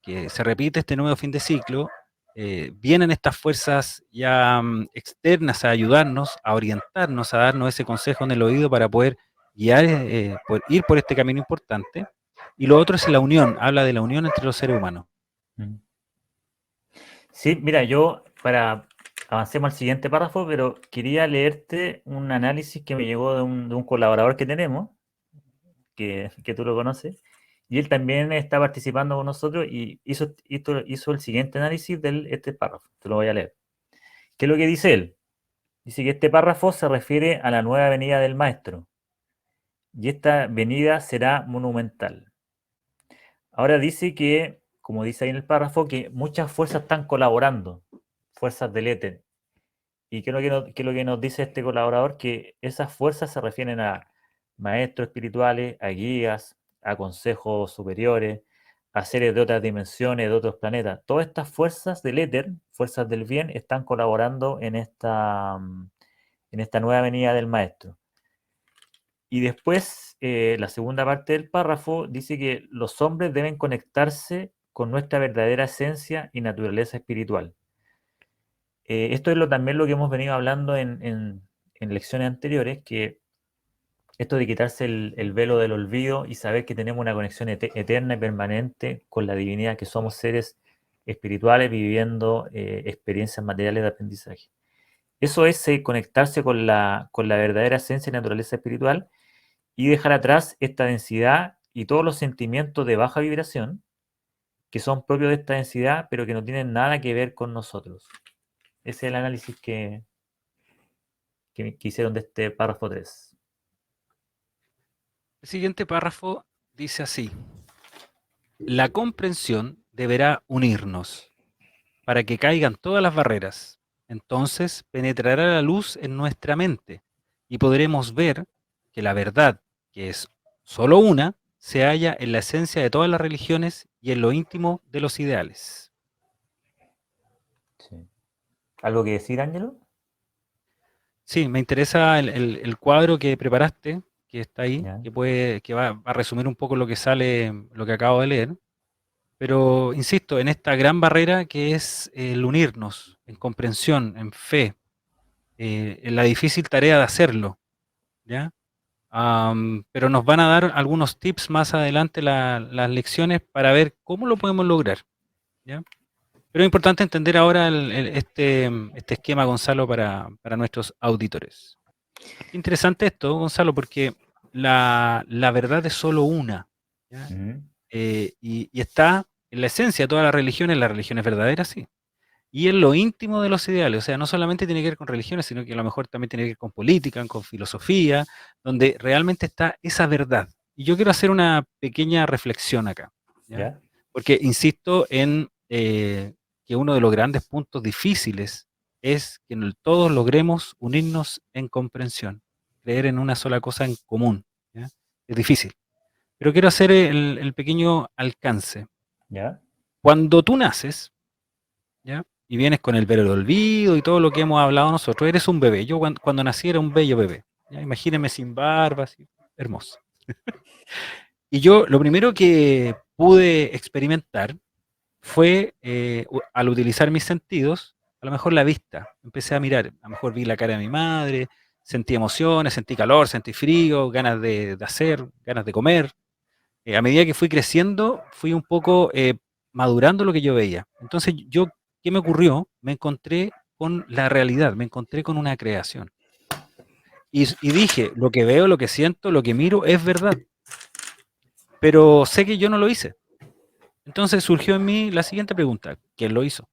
que se repite este nuevo fin de ciclo, vienen estas fuerzas ya externas a ayudarnos, a orientarnos, a darnos ese consejo en el oído para poder guiar, poder ir por este camino importante. Y lo otro es la unión, habla de la unión entre los seres humanos. Mm. Sí, mira, yo para avancemos al siguiente párrafo, pero quería leerte un análisis que me llegó de un colaborador que tenemos, que tú lo conoces, y él también está participando con nosotros y hizo el siguiente análisis de este párrafo. Te lo voy a leer. ¿Qué es lo que dice él? Dice que este párrafo se refiere a la nueva venida del Maestro, y esta venida será monumental. Ahora dice que, como dice ahí en el párrafo, que muchas fuerzas están colaborando, fuerzas del éter. ¿Y qué es lo que nos dice este colaborador? Que esas fuerzas se refieren a maestros espirituales, a guías, a consejos superiores, a seres de otras dimensiones, de otros planetas. Todas estas fuerzas del éter, fuerzas del bien, están colaborando en esta nueva venida del maestro. Y después, la segunda parte del párrafo dice que los hombres deben conectarse con nuestra verdadera esencia y naturaleza espiritual. Esto es también lo que hemos venido hablando en lecciones anteriores, que esto de quitarse el velo del olvido y saber que tenemos una conexión eterna y permanente con la divinidad, que somos seres espirituales viviendo experiencias materiales de aprendizaje. Eso es conectarse con la verdadera esencia y naturaleza espiritual, y dejar atrás esta densidad y todos los sentimientos de baja vibración que son propios de esta densidad, pero que no tienen nada que ver con nosotros. Ese es el análisis que hicieron de este párrafo 3. El siguiente párrafo dice así: la comprensión deberá unirnos para que caigan todas las barreras. Entonces penetrará la luz en nuestra mente y podremos ver que la verdad, que es solo una, se halla en la esencia de todas las religiones y en lo íntimo de los ideales. Sí. ¿Algo que decir, Ángelo? Sí, me interesa el cuadro que preparaste, que está ahí, ¿Ya? que va a resumir un poco lo que sale, lo que acabo de leer. Pero insisto, en esta gran barrera que es el unirnos en comprensión, en fe, en la difícil tarea de hacerlo, ¿ya? Pero nos van a dar algunos tips más adelante las lecciones para ver cómo lo podemos lograr, ¿ya? Pero es importante entender ahora este esquema, Gonzalo, para nuestros auditores. Interesante esto, Gonzalo, porque la verdad es solo una, ¿ya? Ujú. Y está en la esencia de todas las religiones verdaderas, sí. Y en lo íntimo de los ideales, o sea, no solamente tiene que ver con religiones, sino que a lo mejor también tiene que ver con política, con filosofía, donde realmente está esa verdad. Y yo quiero hacer una pequeña reflexión acá, ¿ya? ¿Ya? Porque insisto en que uno de los grandes puntos difíciles es que todos logremos unirnos en comprensión, creer en una sola cosa en común, ¿ya? Es difícil. Pero quiero hacer el pequeño alcance. ¿Ya? Cuando tú naces, ¿ya? Y vienes con el velo del olvido y todo lo que hemos hablado nosotros, eres un bebé. Yo cuando nací era un bello bebé, ¿ya? Imagínense sin barba, así, hermoso. Y yo lo primero que pude experimentar fue, al utilizar mis sentidos, a lo mejor la vista. Empecé a mirar, a lo mejor vi la cara de mi madre, sentí emociones, sentí calor, sentí frío, ganas de hacer, ganas de comer. A medida que fui creciendo, fui un poco madurando lo que yo veía. Entonces, ¿qué me ocurrió? Me encontré con la realidad, me encontré con una creación. Y dije, lo que veo, lo que siento, lo que miro es verdad, pero sé que yo no lo hice. Entonces surgió en mí la siguiente pregunta: ¿quién lo hizo?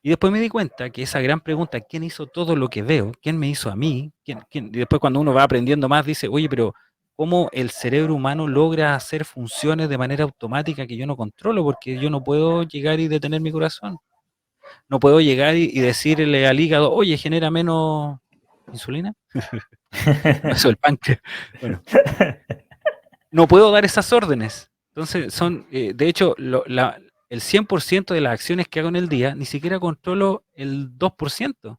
Y después me di cuenta que esa gran pregunta, ¿quién hizo todo lo que veo? ¿Quién me hizo a mí? Y después cuando uno va aprendiendo más dice, oye, pero cómo el cerebro humano logra hacer funciones de manera automática que yo no controlo, porque yo no puedo llegar y detener mi corazón. No puedo llegar y decirle al hígado, oye, genera menos insulina. No, eso, el páncreas. Bueno, no puedo dar esas órdenes. Entonces, de hecho, el 100% de las acciones que hago en el día, ni siquiera controlo el 2%.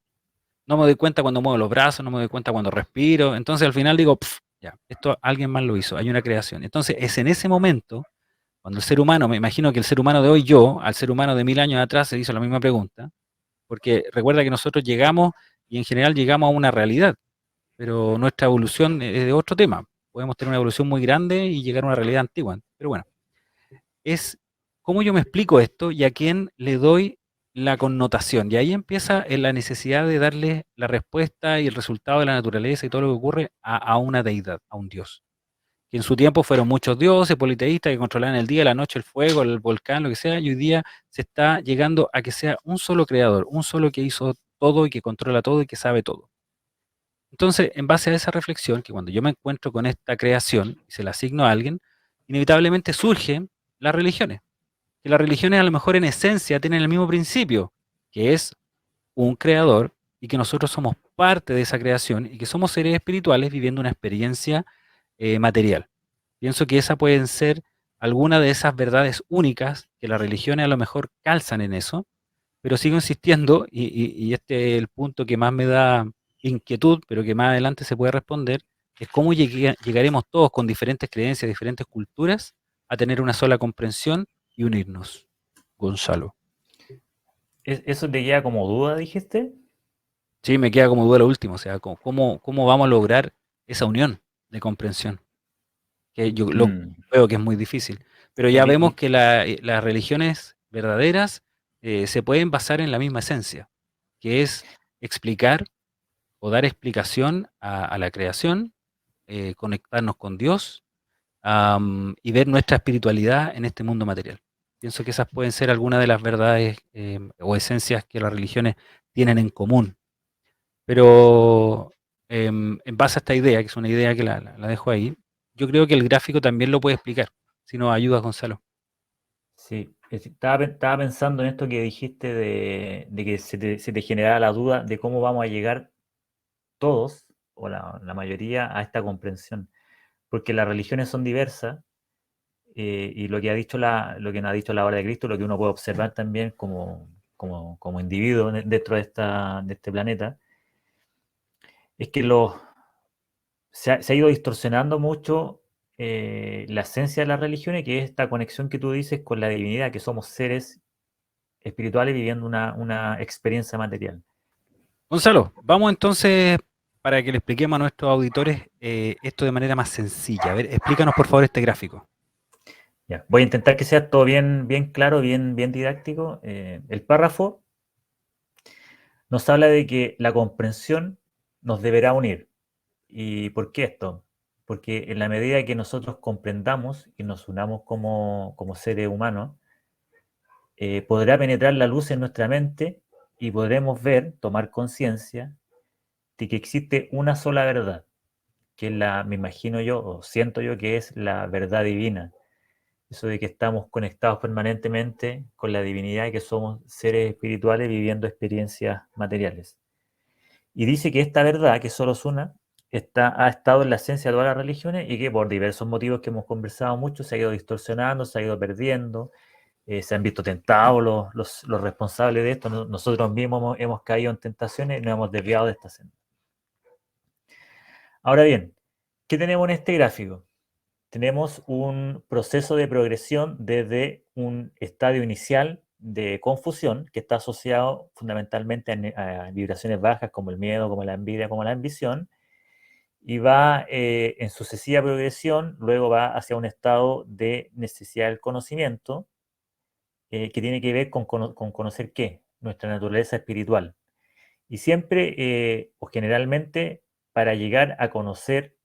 No me doy cuenta cuando muevo los brazos, no me doy cuenta cuando respiro. Entonces, al final digo, "Pf, ya, esto alguien más lo hizo, hay una creación". Entonces, es en ese momento, cuando el ser humano, me imagino que el ser humano de hoy, yo, al ser humano de 1000 años atrás, se hizo la misma pregunta, porque recuerda que nosotros llegamos y en general llegamos a una realidad, pero nuestra evolución es de otro tema. Podemos tener una evolución muy grande y llegar a una realidad antigua. Pero bueno, es cómo yo me explico esto y a quién le doy la connotación. Y ahí empieza la necesidad de darle la respuesta y el resultado de la naturaleza y todo lo que ocurre a una deidad, a un dios. Que en su tiempo fueron muchos dioses politeístas que controlaban el día, la noche, el fuego, el volcán, lo que sea, y hoy día se está llegando a que sea un solo creador, un solo que hizo todo y que controla todo y que sabe todo. Entonces, en base a esa reflexión, que cuando yo me encuentro con esta creación y se la asigno a alguien, inevitablemente surgen las religiones. Que las religiones a lo mejor en esencia tienen el mismo principio, que es un creador y que nosotros somos parte de esa creación y que somos seres espirituales viviendo una experiencia material. Pienso que esas pueden ser algunas de esas verdades únicas que las religiones a lo mejor calzan en eso, pero sigo insistiendo, y este es el punto que más me da inquietud, pero que más adelante se puede responder, es cómo llegaremos todos con diferentes creencias, diferentes culturas, a tener una sola comprensión y unirnos. Gonzalo. ¿Eso te queda como duda, dijiste? Sí, me queda como duda lo último, o sea, cómo vamos a lograr esa unión de comprensión, que yo lo Mm. veo que es muy difícil, pero ya Claro, vemos que las religiones verdaderas se pueden basar en la misma esencia, que es explicar o dar explicación a la creación, conectarnos con Dios, y ver nuestra espiritualidad en este mundo material. Pienso que esas pueden ser algunas de las verdades o esencias que las religiones tienen en común. Pero en base a esta idea, que es una idea que la dejo ahí, yo creo que el gráfico también lo puede explicar. Si nos ayuda, Gonzalo. sí. Estaba pensando en esto que dijiste de que se te generaba la duda de cómo vamos a llegar todos, o la mayoría, a esta comprensión. Porque las religiones son diversas, y lo que lo que nos ha dicho la obra de Cristo, lo que uno puede observar también como individuo dentro de este planeta, es que se ha ido distorsionando mucho la esencia de las religiones, que es esta conexión que tú dices con la divinidad, que somos seres espirituales viviendo una experiencia material. Gonzalo, vamos entonces para que le expliquemos a nuestros auditores esto de manera más sencilla. A ver, explícanos por favor este gráfico. Ya, voy a intentar que sea todo bien claro, bien didáctico. El párrafo nos habla de que la comprensión nos deberá unir. ¿Y por qué esto? Porque en la medida que nosotros comprendamos y nos unamos como seres humanos, podrá penetrar la luz en nuestra mente y podremos ver, tomar conciencia de que existe una sola verdad, que es me imagino yo, o siento yo que es la verdad divina. Eso de que estamos conectados permanentemente con la divinidad y que somos seres espirituales viviendo experiencias materiales. Y dice que esta verdad, que solo es una, ha estado en la esencia de todas las religiones y que por diversos motivos que hemos conversado mucho se ha ido distorsionando, se ha ido perdiendo, se han visto tentados los responsables de esto. Nosotros mismos hemos caído en tentaciones y nos hemos desviado de esta senda. Ahora bien, ¿qué tenemos en este gráfico? Tenemos un proceso de progresión desde un estadio inicial de confusión que está asociado fundamentalmente a vibraciones bajas como el miedo, como la envidia, como la ambición, y va en sucesiva progresión, luego va hacia un estado de necesidad del conocimiento, que tiene que ver con conocer qué, nuestra naturaleza espiritual. Y siempre o generalmente para llegar a conocer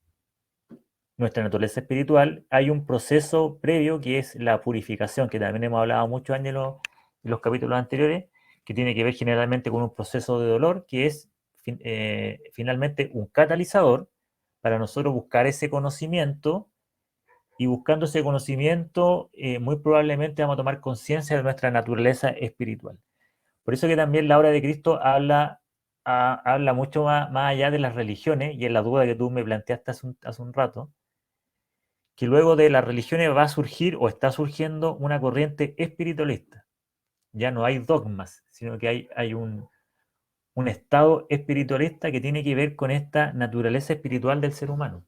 nuestra naturaleza espiritual hay un proceso previo que es la purificación, que también hemos hablado muchos años en los capítulos anteriores, que tiene que ver generalmente con un proceso de dolor que es finalmente un catalizador para nosotros buscar ese conocimiento, y buscando ese conocimiento, muy probablemente vamos a tomar conciencia de nuestra naturaleza espiritual. Por eso que también la obra de Cristo habla mucho más allá de las religiones, y es la duda que tú me planteaste hace un rato, que luego de las religiones va a surgir o está surgiendo una corriente espiritualista. Ya no hay dogmas, sino que hay un estado espiritualista que tiene que ver con esta naturaleza espiritual del ser humano.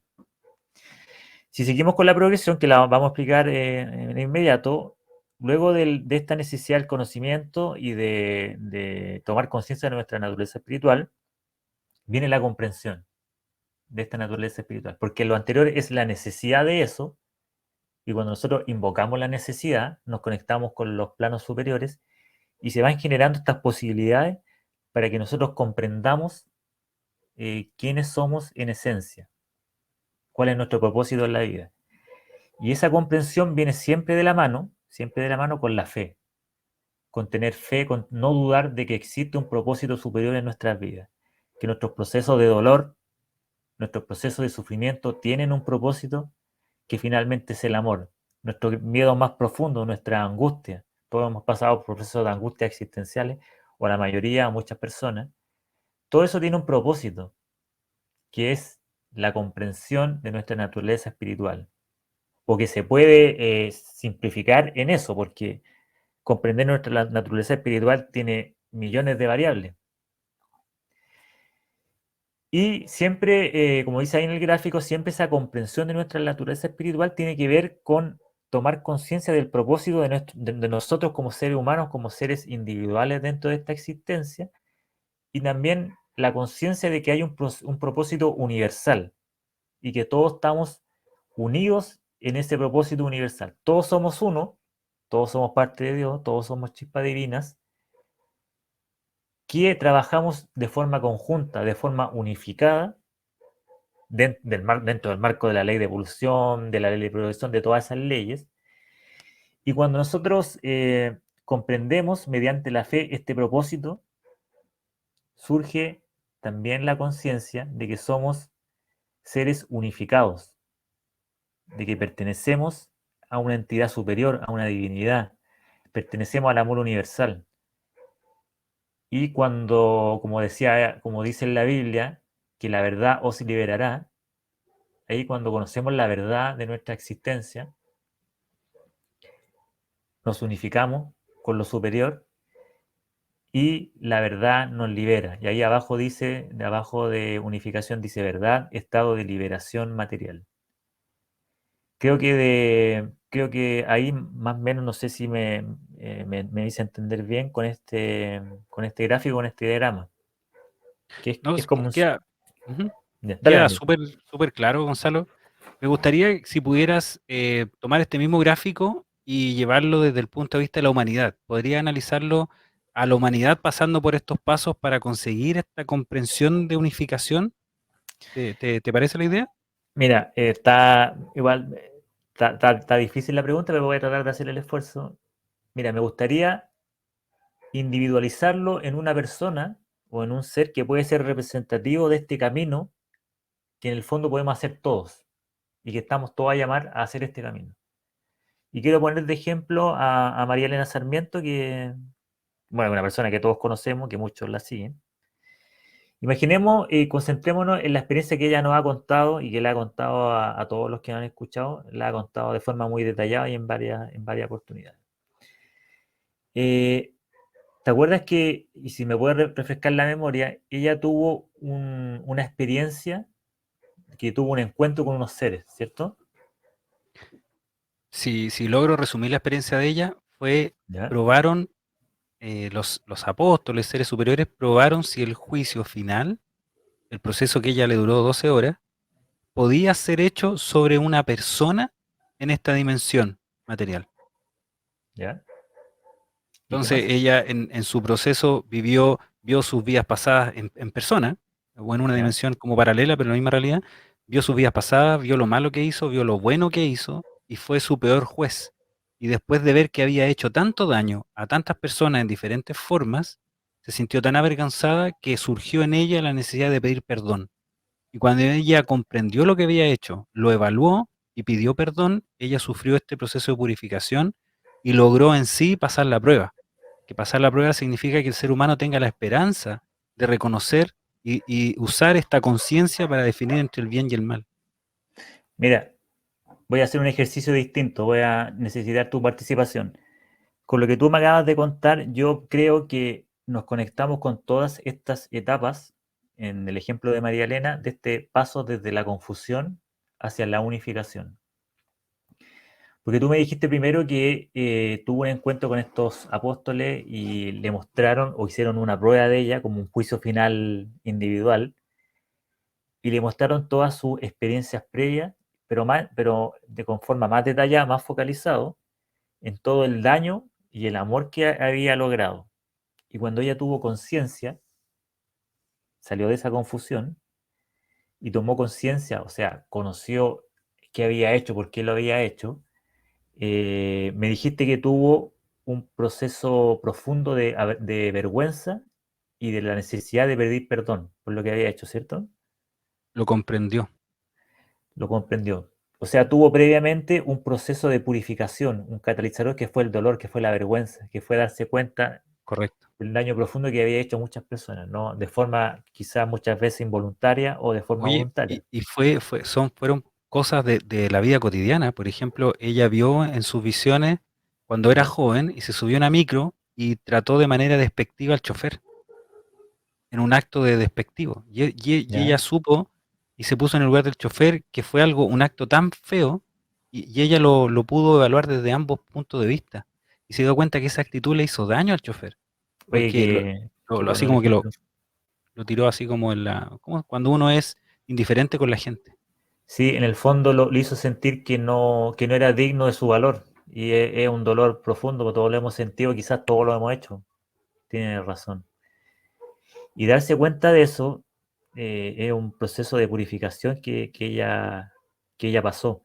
Si seguimos con la progresión, que la vamos a explicar en inmediato, luego de esta necesidad del conocimiento y de tomar conciencia de nuestra naturaleza espiritual, viene la comprensión de esta naturaleza espiritual, porque lo anterior es la necesidad de eso, y cuando nosotros invocamos la necesidad, nos conectamos con los planos superiores y se van generando estas posibilidades para que nosotros comprendamos quiénes somos en esencia, cuál es nuestro propósito en la vida. Y esa comprensión viene siempre de la mano con la fe, con tener fe, con no dudar de que existe un propósito superior en nuestras vidas, que nuestros procesos de dolor, nuestros procesos de sufrimiento tienen un propósito que finalmente es el amor. Nuestro miedo más profundo, nuestra angustia, todos hemos pasado por procesos de angustia existenciales, o la mayoría, muchas personas, todo eso tiene un propósito, que es la comprensión de nuestra naturaleza espiritual, o que se puede simplificar en eso, porque comprender nuestra naturaleza espiritual tiene millones de variables. Y siempre, como dice ahí en el gráfico, siempre esa comprensión de nuestra naturaleza espiritual tiene que ver con tomar conciencia del propósito de nosotros como seres humanos, como seres individuales dentro de esta existencia, y también la conciencia de que hay un propósito universal y que todos estamos unidos en ese propósito universal. Todos somos uno, todos somos parte de Dios, todos somos chispas divinas, que trabajamos de forma conjunta, de forma unificada, dentro del marco de la ley de evolución, de la ley de progresión, de todas esas leyes. Y cuando nosotros comprendemos mediante la fe este propósito, surge también la conciencia de que somos seres unificados, de que pertenecemos a una entidad superior, a una divinidad, pertenecemos al amor universal. Y cuando, como dice en la Biblia, que la verdad os liberará, ahí cuando conocemos la verdad de nuestra existencia, nos unificamos con lo superior y la verdad nos libera. Y ahí abajo dice, de abajo de unificación dice verdad, estado de liberación material. Creo que ahí más o menos, no sé si me hice entender bien con este gráfico, con este diagrama, No, que es como un... queda, ujú, Dale, queda Daniel. súper súper claro, Gonzalo. Me gustaría si pudieras tomar este mismo gráfico y llevarlo desde el punto de vista de la humanidad. ¿Podría analizarlo a la humanidad pasando por estos pasos para conseguir esta comprensión de unificación? ¿Te parece la idea? Mira, está igual, está difícil la pregunta, pero voy a tratar de hacer el esfuerzo. Mira, me gustaría individualizarlo en una persona o en un ser que puede ser representativo de este camino que en el fondo podemos hacer todos y que estamos todos a llamar a hacer este camino. Y quiero poner de ejemplo a María Elena Sarmiento, que, bueno, una persona que todos conocemos, que muchos la siguen. Imaginemos y concentrémonos en la experiencia que ella nos ha contado y que le ha contado a todos los que han escuchado, la ha contado de forma muy detallada y en varias oportunidades. Eh, ¿Te acuerdas que, y si me puede refrescar la memoria, ella tuvo una experiencia, que tuvo un encuentro con unos seres, ¿cierto? Si logro resumir la experiencia de ella, ¿Ya? probaron, los apóstoles, seres superiores, probaron si el juicio final, el proceso que ella le duró 12 horas, podía ser hecho sobre una persona en esta dimensión material. ¿Ya? ¿Y qué Entonces más? ella en su proceso vio sus vidas pasadas en persona, o en una ¿Ya? dimensión como paralela, pero en la misma realidad, vio sus vidas pasadas, vio lo malo que hizo, vio lo bueno que hizo, y fue su peor juez. Y después de ver que había hecho tanto daño a tantas personas en diferentes formas, se sintió tan avergonzada que surgió en ella la necesidad de pedir perdón. Y cuando ella comprendió lo que había hecho, lo evaluó y pidió perdón, ella sufrió este proceso de purificación y logró en sí pasar la prueba. Que pasar la prueba significa que el ser humano tenga la esperanza de reconocer y usar esta conciencia para definir entre el bien y el mal. Mira, voy a hacer un ejercicio distinto, voy a necesitar tu participación. Con lo que tú me acabas de contar, yo creo que nos conectamos con todas estas etapas, en el ejemplo de María Elena, de este paso desde la confusión hacia la unificación. Porque tú me dijiste primero que tuvo un encuentro con estos apóstoles y le mostraron o hicieron una prueba de ella como un juicio final individual y le mostraron todas sus experiencias previas, pero con forma más detallada, más focalizado en todo el daño y el amor que había logrado. Y cuando ella tuvo conciencia, salió de esa confusión y tomó conciencia, o sea, conoció qué había hecho, por qué lo había hecho, me dijiste que tuvo un proceso profundo de vergüenza y de la necesidad de pedir perdón por lo que había hecho, ¿cierto? Lo comprendió, Lo comprendió. O sea, tuvo previamente un proceso de purificación, un catalizador que fue el dolor, que fue la vergüenza, que fue darse cuenta correcto. del daño profundo que había hecho a muchas personas, ¿no? De forma quizás muchas veces involuntaria o de forma Oye, voluntaria. y fueron cosas de la vida cotidiana. Por ejemplo, ella vio en sus visiones cuando era ¿Ya? joven y se subió a una micro y trató de manera despectiva al chofer, en un acto de despectivo. Y ella ¿Ya? supo y se puso en el lugar del chofer, que fue algo, un acto tan feo, y ella lo pudo evaluar desde ambos puntos de vista. Y se dio cuenta que esa actitud le hizo daño al chofer, Oye, porque qué así bueno el como que ejemplo. lo tiró así como en la, como cuando uno es indiferente con la gente. Sí, en el fondo le hizo sentir que no era digno de su valor. Y es un dolor profundo, porque todos lo hemos sentido, quizás todos lo hemos hecho. Tiene razón. Y darse cuenta de eso es un proceso de purificación que ella pasó.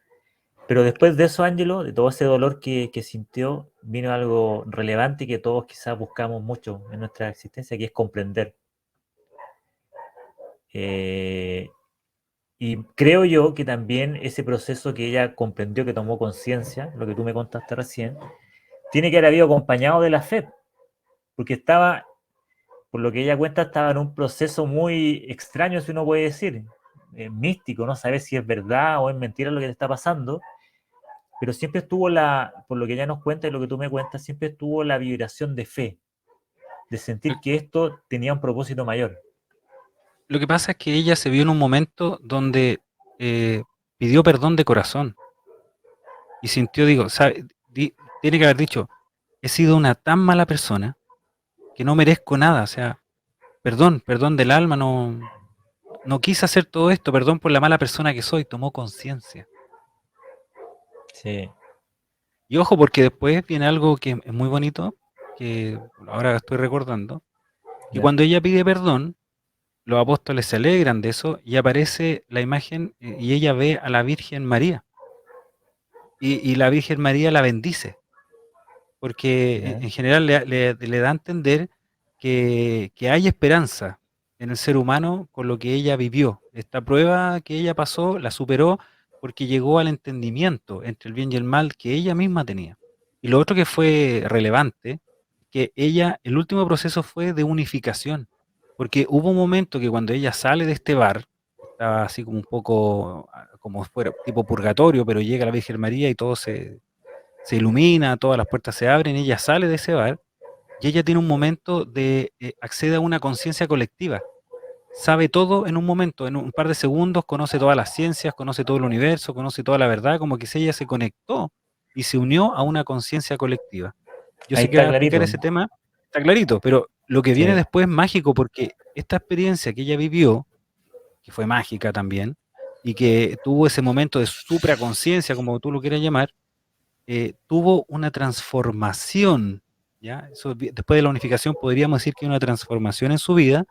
Pero después de eso, Ángelo, de todo ese dolor que sintió, vino algo relevante que todos quizás buscamos mucho en nuestra existencia, que es comprender. Eh, y creo yo que también ese proceso que ella comprendió, que tomó conciencia, lo que tú me contaste recién, tiene que haber habido acompañado de la fe, porque estaba, por lo que ella cuenta, estaba en un proceso muy extraño, si uno puede decir, místico, no sabes si es verdad o es mentira lo que le está pasando, pero siempre estuvo por lo que ella nos cuenta y lo que tú me cuentas, siempre estuvo la vibración de fe, de Lo, sentir que esto tenía un propósito mayor. lo que pasa es que ella se vio en un momento donde pidió perdón de corazón y sintió, digo, tiene que haber dicho, he sido una tan mala persona que no merezco nada, o sea, perdón, perdón del alma, no quise hacer todo esto, perdón por la mala persona que soy, tomó conciencia. Sí, Y ojo, porque después viene algo que es muy bonito, que ahora estoy recordando, que ¿ya? cuando ella pide perdón, los apóstoles se alegran de eso y aparece la imagen y ella ve a la Virgen María y la Virgen María la bendice, porque ¿Ya? en general le da a entender que hay esperanza en el ser humano con lo que ella vivió. Esta prueba que ella pasó la superó porque llegó al entendimiento entre el bien y el mal que ella misma tenía. Y lo otro que fue relevante, que ella, el último proceso fue de unificación, porque hubo un momento que cuando ella sale de este bar, estaba así como un poco como fuera tipo purgatorio, pero llega la Virgen María y todo se ilumina, todas las puertas se abren, ella sale de ese bar y ella tiene un momento de accede a una conciencia colectiva. Sabe todo en un momento, en un par de segundos, conoce todas las ciencias, conoce todo el universo, conoce toda la verdad, como que si ella se conectó y se unió a una conciencia colectiva. Yo Ahí sé que está vas a explicar clarito. ese tema, está clarito, pero lo que viene Sí, después es mágico porque esta experiencia que ella vivió, que fue mágica también, y que tuvo ese momento de supraconciencia, como tú lo quieras llamar, tuvo una transformación, ¿ya? Después de la unificación podríamos decir que hay una transformación en su vida,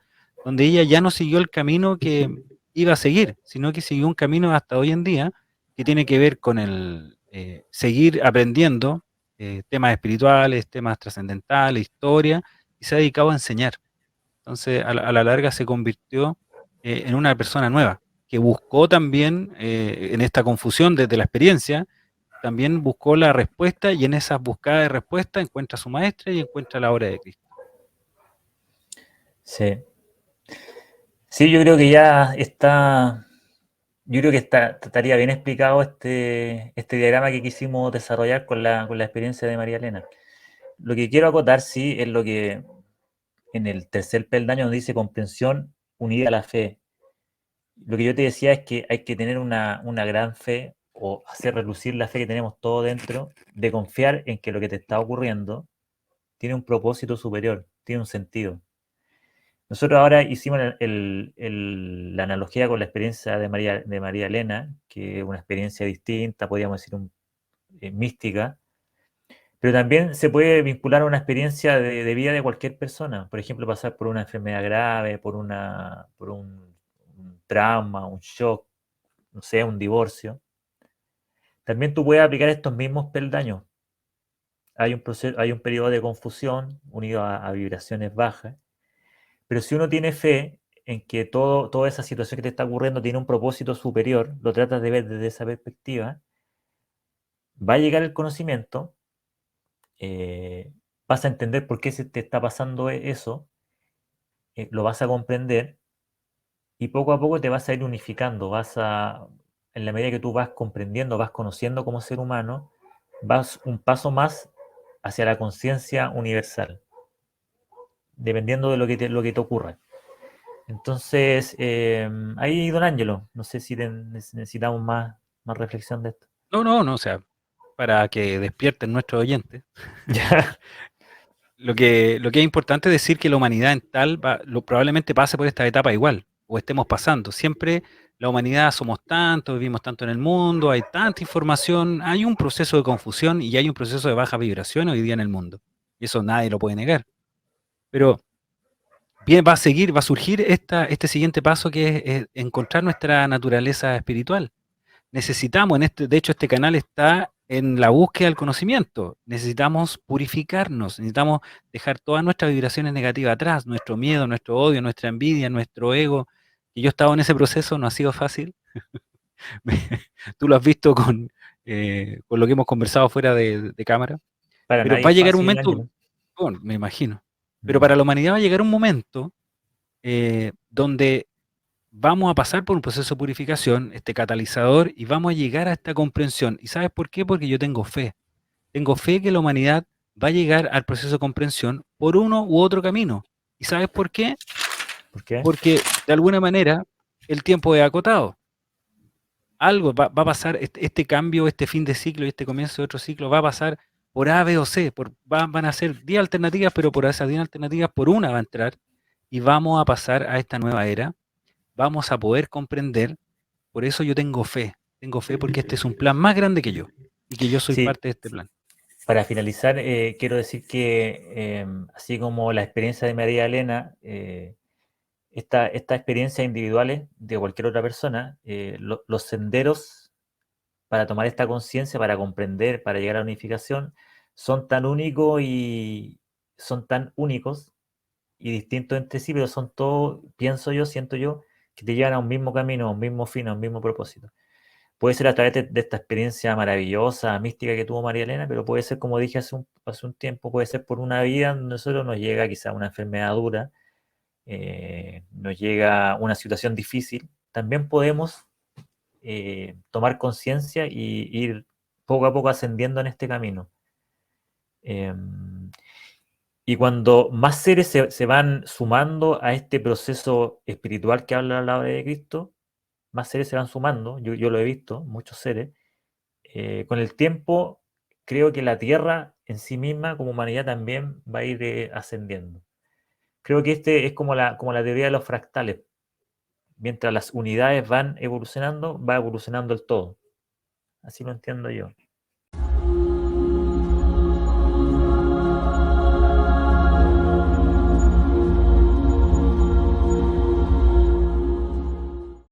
donde ella ya no siguió el camino que iba a seguir, sino que siguió un camino hasta hoy en día que tiene que ver con el seguir aprendiendo temas espirituales, temas trascendentales, historia, y se ha dedicado a enseñar. Entonces, a la larga se convirtió en una persona nueva. que buscó también, en esta confusión desde la experiencia, también buscó la respuesta y en esas búsquedas de respuesta encuentra a su maestra y encuentra la obra de Cristo. Sí. Sí, yo creo que ya está, yo creo que estaría bien explicado este diagrama que quisimos desarrollar con la experiencia de María Elena. Lo que quiero acotar, sí, es lo que en el tercer peldaño nos dice comprensión unida a la fe. Lo que yo te decía es que hay que tener una gran fe o hacer relucir la fe que tenemos todo dentro, de confiar en que lo que te está ocurriendo tiene un propósito superior, tiene un sentido. Nosotros ahora hicimos la analogía con la experiencia de María Elena, que es una experiencia distinta, podríamos decir mística, pero también se puede vincular a una experiencia de vida de cualquier persona. Por ejemplo, pasar por una enfermedad grave, por un trauma, un shock, no sé, un divorcio. También tú puedes aplicar estos mismos peldaños. Hay un periodo de confusión unido a vibraciones bajas, pero si uno tiene fe en que toda esa situación que te está ocurriendo tiene un propósito superior, lo tratas de ver desde esa perspectiva, va a llegar el conocimiento, vas a entender por qué se te está pasando eso, lo vas a comprender y poco a poco te vas a ir unificando, en la medida que tú vas comprendiendo, vas conociendo como ser humano, vas un paso más hacia la conciencia universal, dependiendo de lo que te ocurra. Entonces, ahí, don Ángelo, no sé si necesitamos más reflexión de esto. No, no, no, o sea, para que despierten nuestros oyentes. Ya, Lo que es importante es decir que la humanidad en tal probablemente pase por esta etapa igual, o estemos pasando. Siempre la humanidad somos tantos, vivimos tanto en el mundo, hay tanta información, hay un proceso de confusión y hay un proceso de baja vibración hoy día en el mundo. Y eso nadie lo puede negar. Pero bien, va a surgir este siguiente paso que es encontrar nuestra naturaleza espiritual. Necesitamos, de hecho, este canal está en la búsqueda del conocimiento. Necesitamos purificarnos, necesitamos dejar todas nuestras vibraciones negativas atrás, nuestro miedo, nuestro odio, nuestra envidia, nuestro ego. Y yo he estado en ese proceso, no ha sido fácil. Tú lo has visto con lo que hemos conversado fuera de cámara. para Pero nadie va a es llegar un fácil, momento, Ángelo. bueno, me imagino, pero Mm. para la humanidad va a llegar un momento donde vamos a pasar por un proceso de purificación, este catalizador, y vamos a llegar a esta comprensión. ¿Y sabes por qué? Porque yo tengo fe. Tengo fe que la humanidad va a llegar al proceso de comprensión por uno u otro camino. ¿Y sabes por qué? ¿Por qué? Porque de alguna manera el tiempo es acotado. Algo va a pasar, este cambio, este fin de ciclo y este comienzo de otro ciclo va a pasar por A, B o C. Van a ser 10 alternativas, pero por esas 10 alternativas, por una va a entrar y vamos a pasar a esta nueva era. Vamos a poder comprender. Por eso yo tengo fe porque este es un plan más grande que yo y que yo soy Sí, parte de este plan. para finalizar, quiero decir que así como la experiencia de María Elena, estas experiencias individuales de cualquier otra persona, los senderos para tomar esta conciencia, para comprender, para llegar a la unificación, son tan únicos y son tan únicos y distintos entre sí, pero son todos, pienso yo, siento yo, que te llevan a un mismo camino, a un mismo fin, a un mismo propósito. Puede ser a través de esta experiencia maravillosa, mística que tuvo María Elena, pero puede ser, como dije hace un tiempo, puede ser por una vida donde nosotros nos llega quizá una enfermedad dura, nos llega una situación difícil. También podemos tomar conciencia y ir poco a poco ascendiendo en este camino. Eh, y cuando más seres se van sumando a este proceso espiritual que habla la palabra de Cristo, más seres se van sumando, yo lo he visto, muchos seres, con el tiempo creo que la Tierra en sí misma como humanidad también va a ir ascendiendo. Creo que este es como la teoría de los fractales. Mientras las unidades van evolucionando, va evolucionando el todo. Así lo entiendo yo.